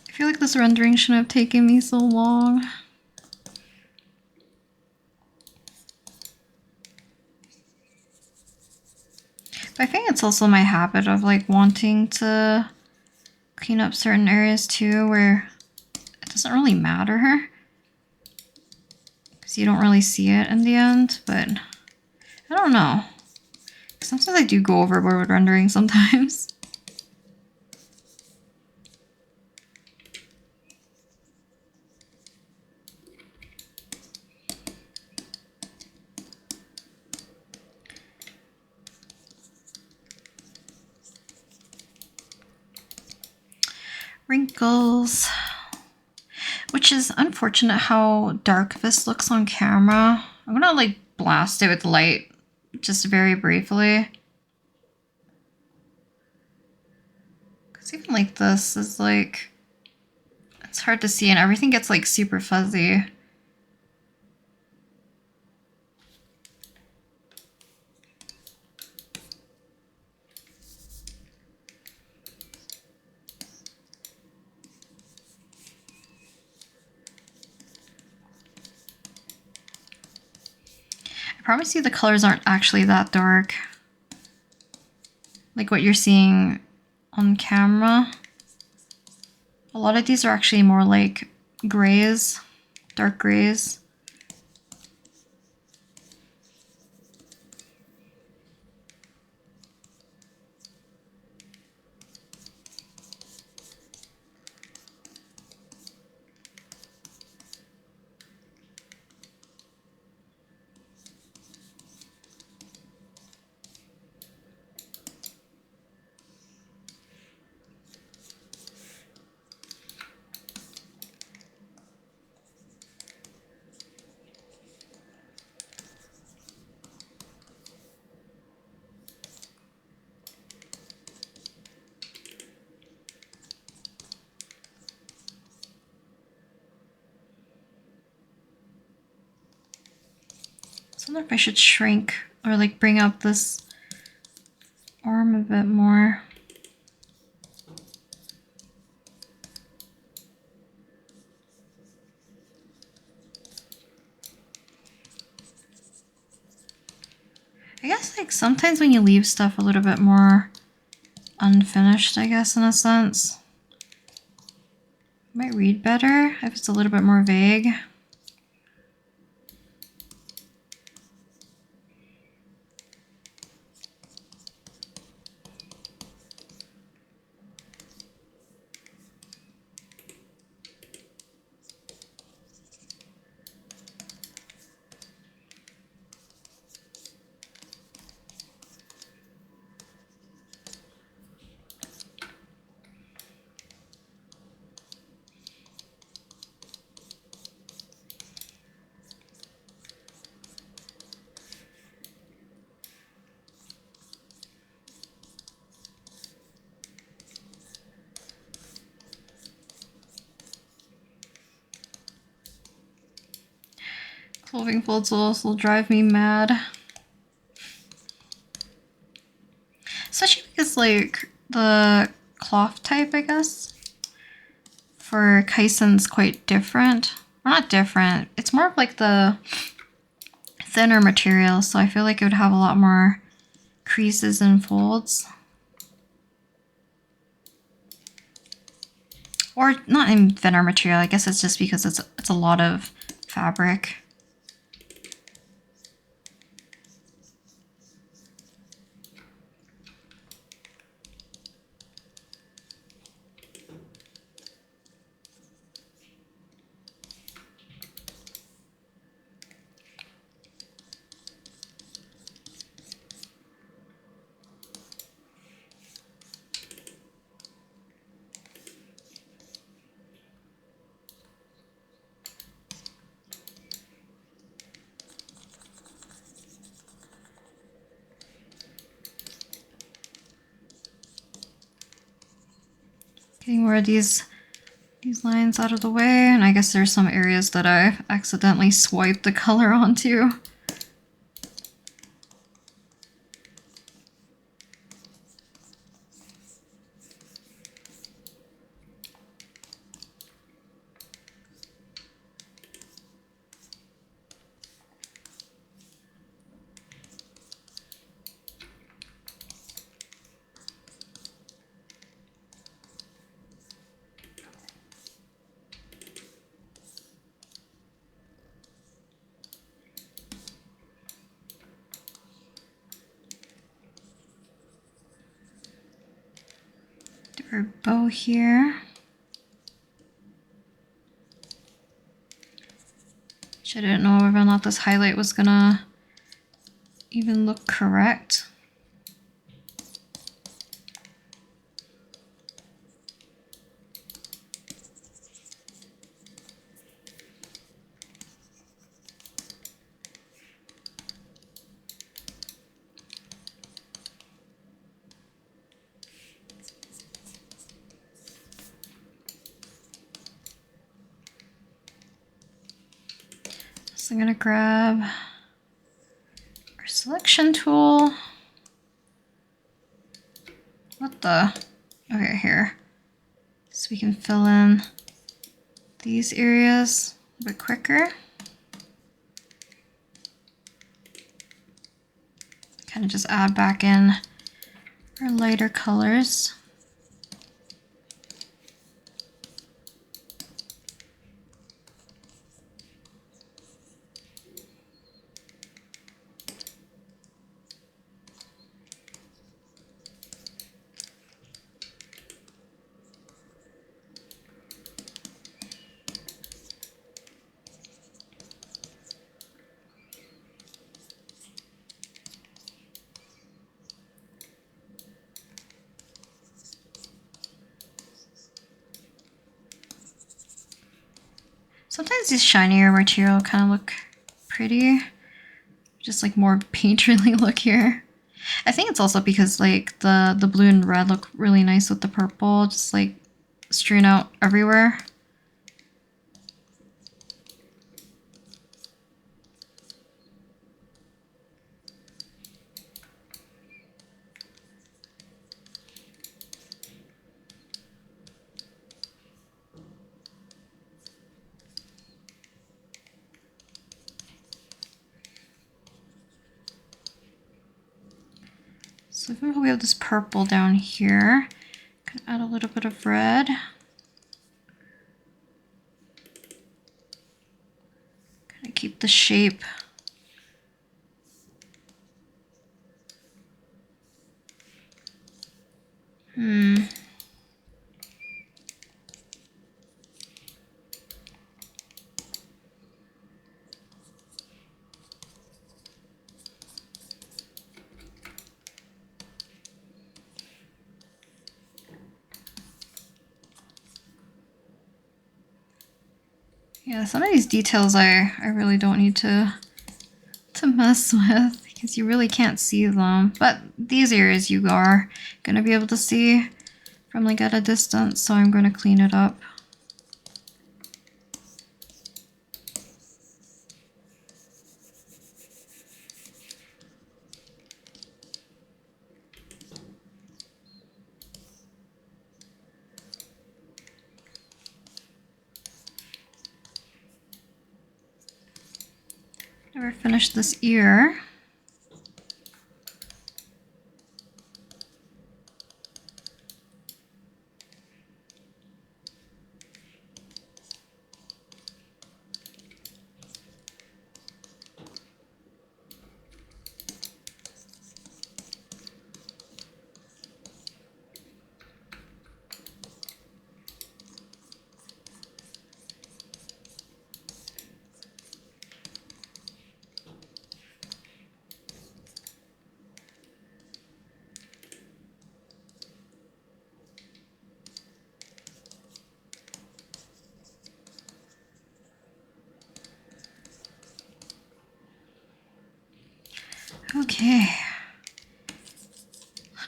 I feel like this rendering shouldn't have taken me so long. But I think it's also my habit of like wanting to clean up certain areas too where it doesn't really matter because you don't really see it in the end, but I don't know. Sometimes I do go overboard with rendering sometimes. Wrinkles, which is unfortunate how dark this looks on camera. I'm gonna like blast it with light just very briefly. Because even like this is like, it's hard to see and everything gets like super fuzzy. I promise you the colors aren't actually that dark. Like what you're seeing on camera. A lot of these are actually more like grays, dark grays. So I wonder if I should shrink or like bring up this arm a bit more. I guess like sometimes when you leave stuff a little bit more unfinished, I guess in a sense, it might read better if it's a little bit more vague. Clothing folds will also drive me mad. Especially because like the cloth type, I guess, for Kaisen's quite different. Well, not different, it's more of like the thinner material, so I feel like it would have a lot more creases and folds. Or not in thinner material, I guess it's just because it's a lot of fabric. Getting more of these lines out of the way, and I guess there's some areas that I accidentally swiped the color onto. Do our bow here. I didn't know whether or not this highlight was gonna even look correct. So I'm gonna grab our selection tool. What the? Okay, here. So we can fill in these areas a bit quicker. Kind of just add back in our lighter colors. Sometimes these shinier material kind of look pretty, just like more painterly look here. I think it's also because like the blue and red look really nice with the purple, just like strewn out everywhere. So if we have this purple down here, can add a little bit of red. Kind of keep the shape. Yeah, some of these details I really don't need to mess with because you really can't see them. But these areas you are gonna be able to see from like at a distance, so I'm gonna clean it up. Never finished this ear. Okay.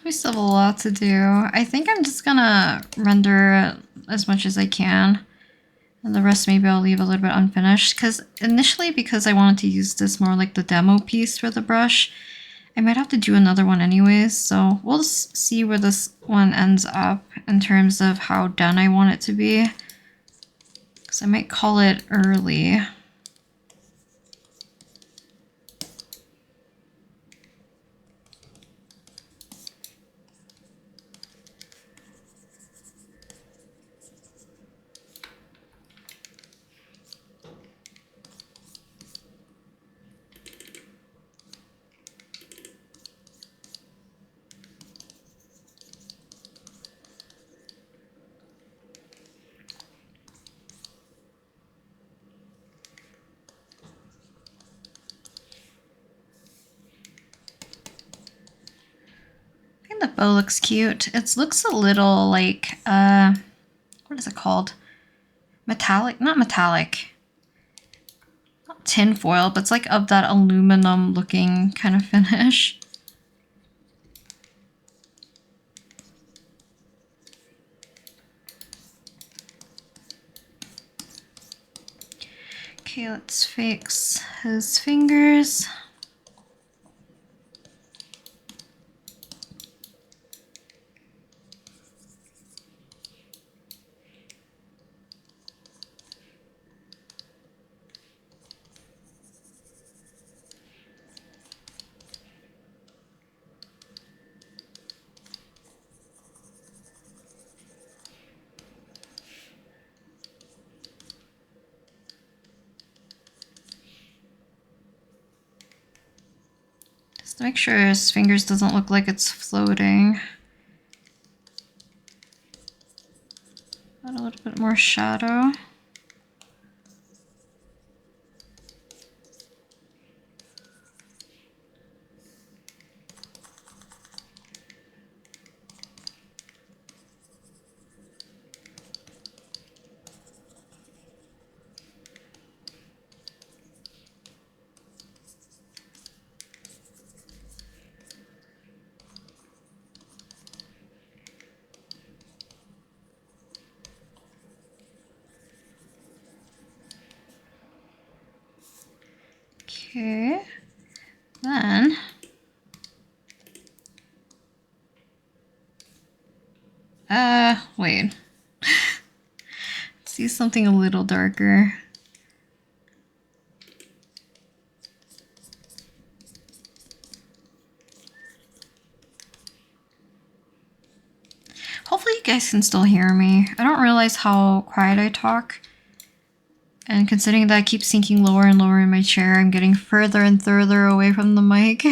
We still have a lot to do. I think I'm just gonna render as much as I can. And the rest maybe I'll leave a little bit unfinished. Because initially, because I wanted to use this more like the demo piece for the brush, I might have to do another one anyways. So we'll just see where this one ends up in terms of how done I want it to be. Because I might call it early. The bow looks cute. It looks a little like, what is it called? Metallic? Not metallic. Not tin foil, but it's like of that aluminum looking kind of finish. Okay, let's fix his fingers. Just to make sure his fingers doesn't look like it's floating. Add a little bit more shadow. Okay, then wait. Let's see something a little darker. Hopefully you guys can still hear me. I don't realize how quiet I talk. And considering that I keep sinking lower and lower in my chair, I'm getting further and further away from the mic.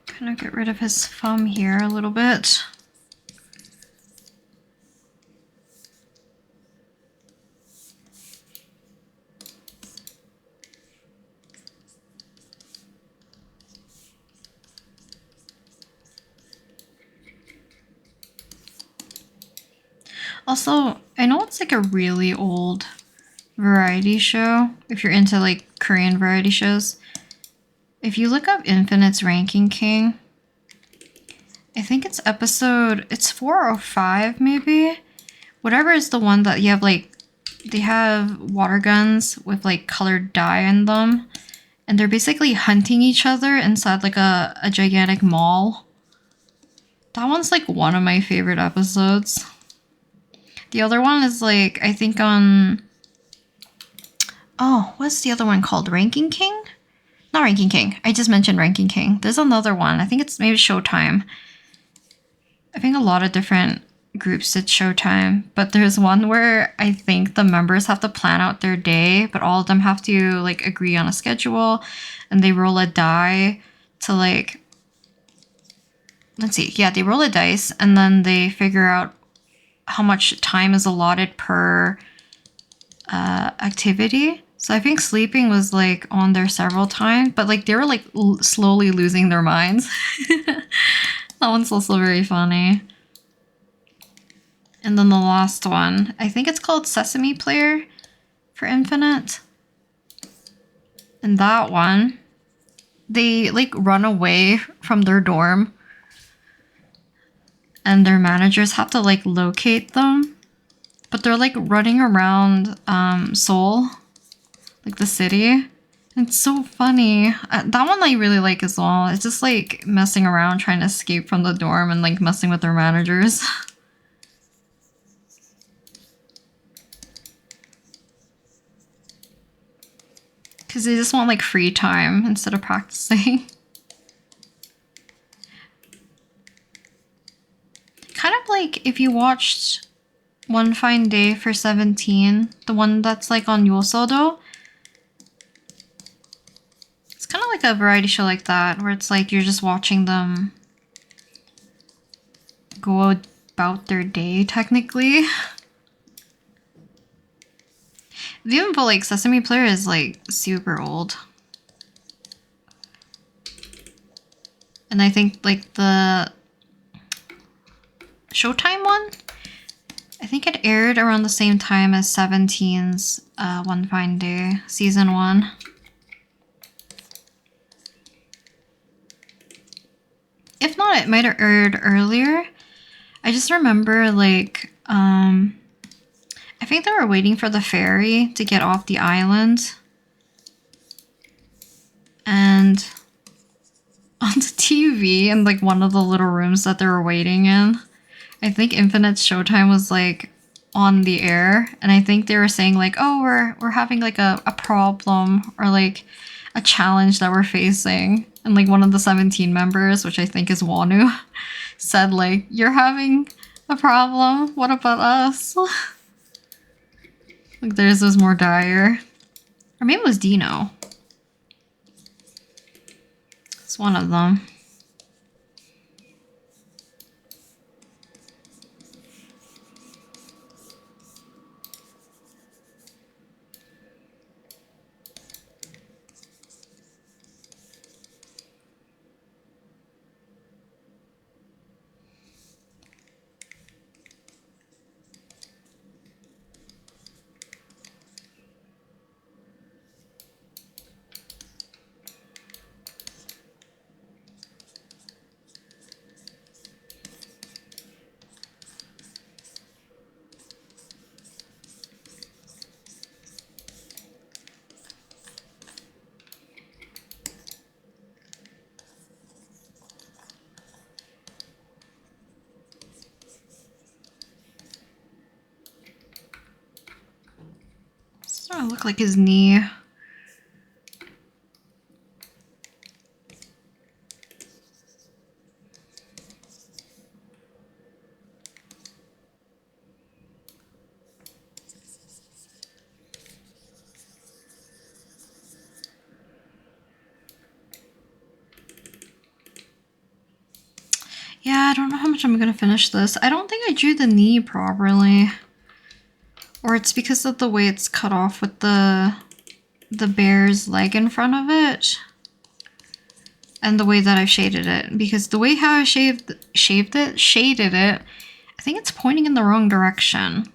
Kind of get rid of his thumb here a little bit. Also, I know it's like a really old variety show, if you're into like Korean variety shows. If you look up Infinite's Ranking King, I think it's it's 4 or 5 maybe? Whatever is the one that you have like, they have water guns with like colored dye in them. And they're basically hunting each other inside like a gigantic mall. That one's like one of my favorite episodes. The other one is like, I think on... Oh, what's the other one called? Ranking King? Not Ranking King. I just mentioned Ranking King. There's another one. I think it's maybe Showtime. I think a lot of different groups did Showtime. But there's one where I think the members have to plan out their day, but all of them have to like agree on a schedule. And they roll a die to like... Let's see. Yeah, they roll a dice and then they figure out how much time is allotted per activity. So I think sleeping was like on there several times, but like they were like slowly losing their minds. That one's also very funny. And then the last one, I think it's called Sesame Player for Infinite. And that one, they like run away from their dorm and their managers have to like locate them. But they're like running around Seoul, like the city. It's so funny. That one I really like as well. It's just like messing around trying to escape from the dorm and like messing with their managers. Because they just want like free time instead of practicing. Kind of like if you watched One Fine Day for 17, the one that's like on Yosodo. It's kind of like a variety show like that, where it's like you're just watching them go about their day, technically. Even though like Sesame Player is like super old. And I think like the Showtime one, I think it aired around the same time as 17's One Fine Day, season 1. If not, it might have aired earlier. I just remember like, I think they were waiting for the ferry to get off the island. And on the TV in like one of the little rooms that they were waiting in, I think Infinite's Showtime was like on the air, and I think they were saying like, oh, we're having like a problem or like a challenge that we're facing. And like one of the 17 members, which I think is Wonu, said like, you're having a problem? What about us? Like theirs was more dire. Or maybe it was Dino. It's one of them. Oh, look like his knee. Yeah, I don't know how much I'm gonna finish this. I don't think I drew the knee properly. Or it's because of the way it's cut off with the bear's leg in front of it. And the way that I've shaded it. Because the way how I shaded it, I think it's pointing in the wrong direction.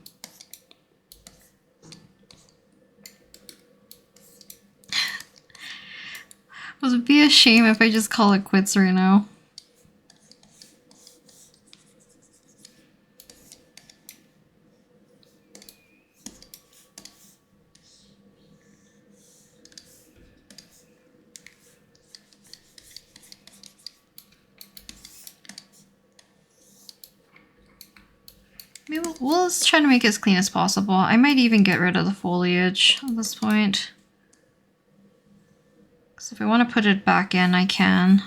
It would be a shame if I just call it quits right now. Maybe we'll just try to make it as clean as possible. I might even get rid of the foliage at this point. Because if I want to put it back in, I can.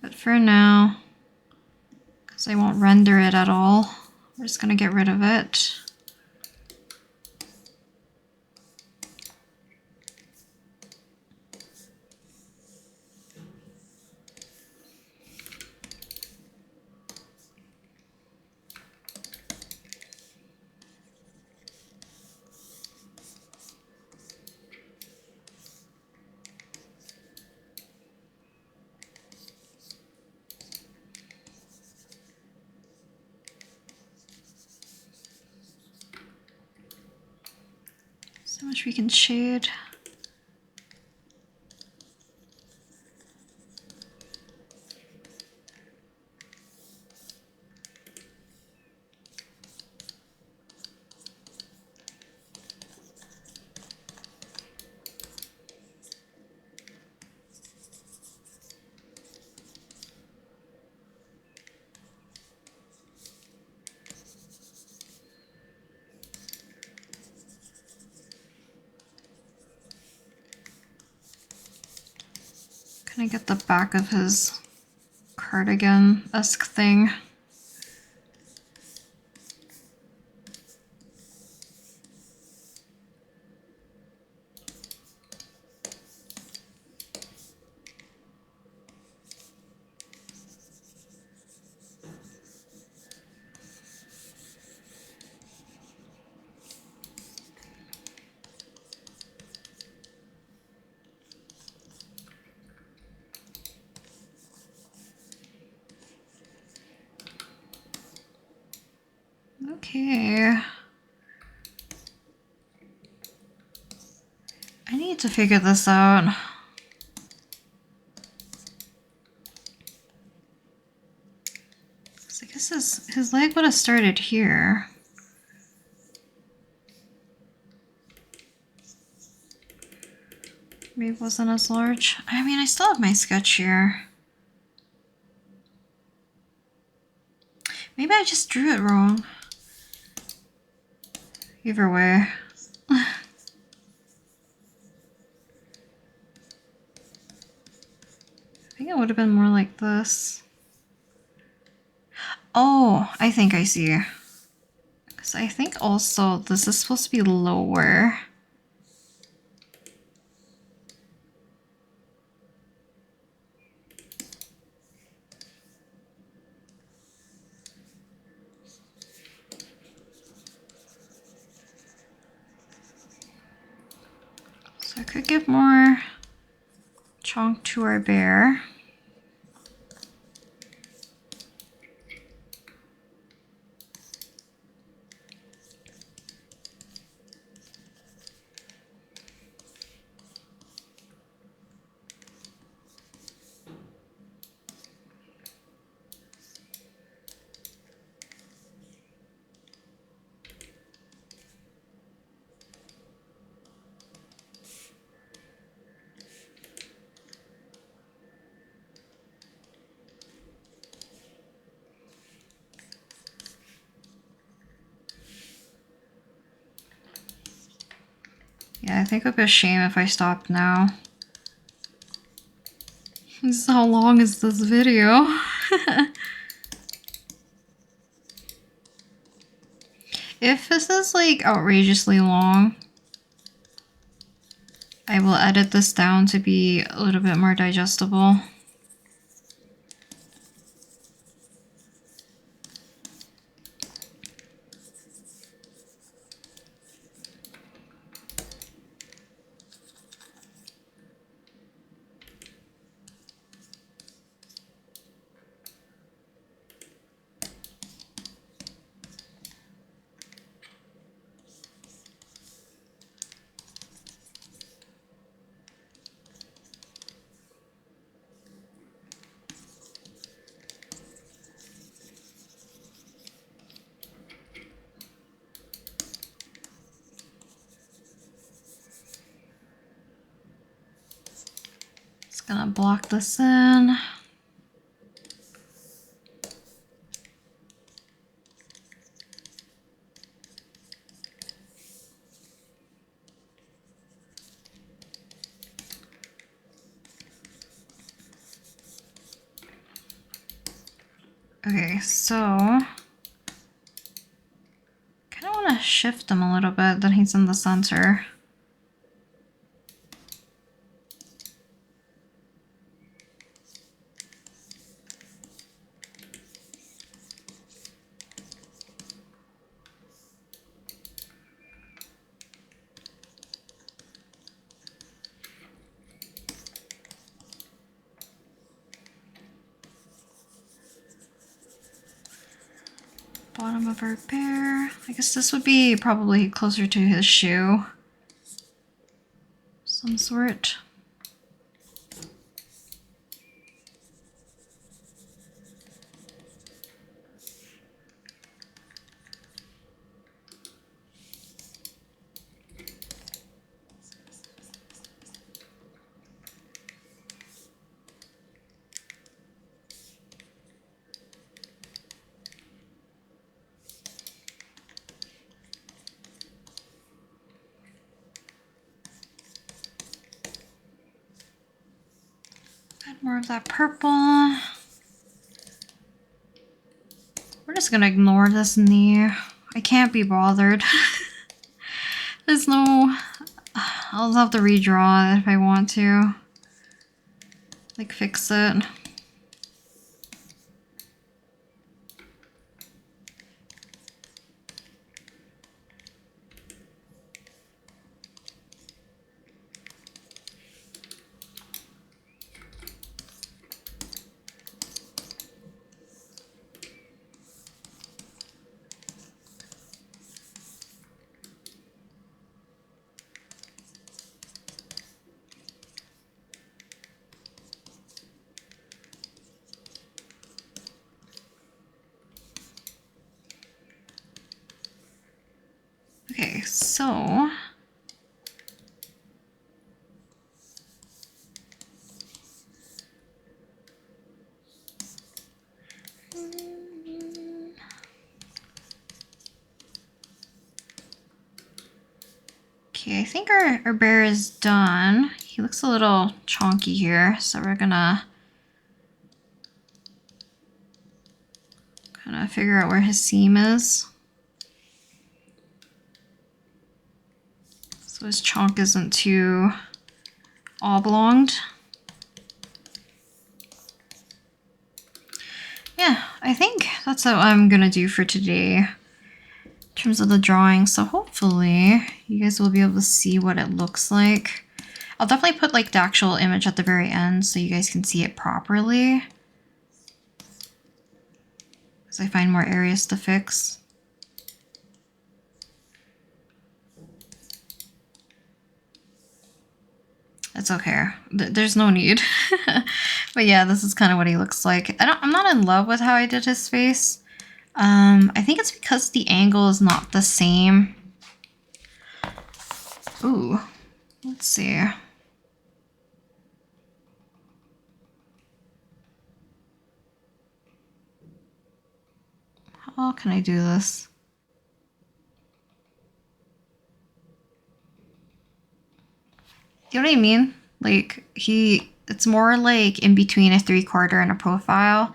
But for now, because I won't render it at all, we're just going to get rid of it. So much we can shade. Can I get the back of his cardigan-esque thing? Okay. I need to figure this out. So I guess his leg would have started here. Maybe it wasn't as large. I mean, I still have my sketch here. Maybe I just drew it wrong. Either way. I think it would have been more like this. Oh, I think I see. Because I think also this is supposed to be lower. So I could give more chunk to our bear. Yeah, I think it would be a shame if I stopped now. This is how long is this video? If this is like outrageously long, I will edit this down to be a little bit more digestible. Just gonna block this in. Okay, so kind of want to shift him a little bit that he's in the center. Bottom of our bear. I guess this would be probably closer to his shoe. Some sort. Add more of that purple. We're just gonna ignore this knee. I can't be bothered. There's no... I'll have to redraw it if I want to. Like, fix it. Okay, so... Okay, I think our bear is done. He looks a little chonky here, so we're gonna kind of figure out where his seam is. So his chonk isn't too oblonged. Yeah, I think that's what I'm gonna do for today in terms of the drawing. So hopefully you guys will be able to see what it looks like. I'll definitely put like the actual image at the very end so you guys can see it properly, because I find more areas to fix. It's okay. There's no need. But yeah, this is kind of what he looks like. I'm not in love with how I did his face. I think it's because the angle is not the same. Ooh, let's see. How can I do this? you know what I mean? Like it's more like in between a 3/4 and a profile.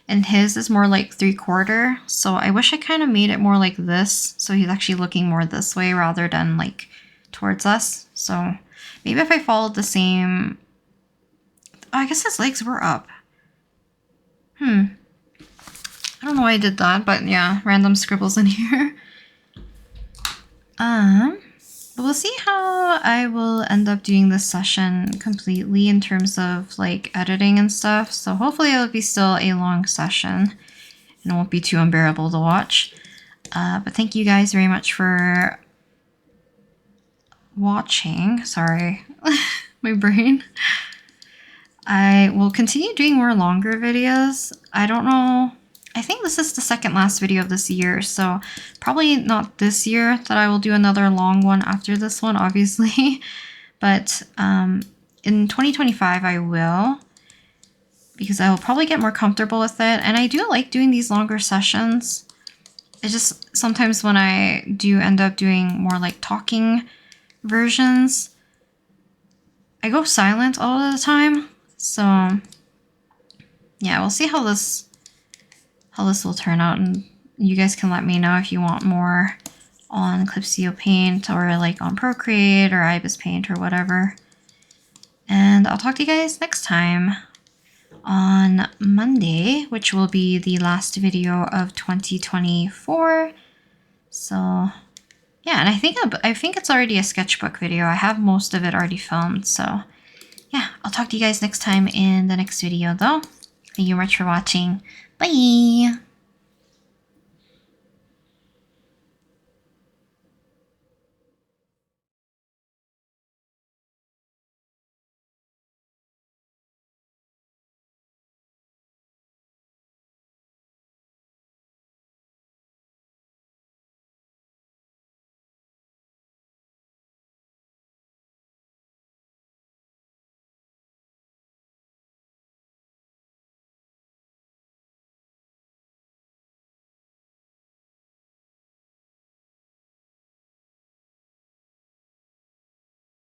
And his is more like 3/4. So I wish I kind of made it more like this. So he's actually looking more this way rather than like towards us. So maybe if I followed the same... Oh, I guess his legs were up. I don't know why I did that, but yeah, random scribbles in here. But we'll see how I will end up doing this session completely in terms of like editing and stuff. So hopefully it'll be still a long session and it won't be too unbearable to watch. But thank you guys very much for watching. Sorry, my brain. I will continue doing more longer videos. I don't know. I think this is the second last video of this year, so probably not this year that I will do another long one after this one, obviously. But in 2025 I will, because I will probably get more comfortable with it. And I do like doing these longer sessions. It's just sometimes when I do end up doing more like talking versions, I go silent all of the time. So yeah, we'll see how this will turn out, and you guys can let me know if you want more on Clip Paint or like on Procreate or Ibis Paint or whatever. And I'll talk to you guys next time on Monday, which will be the last video of 2024. So yeah, and I think it's already a sketchbook video. I have most of it already filmed, so yeah, I'll talk to you guys next time in the next video though. Thank you much for watching. Bye!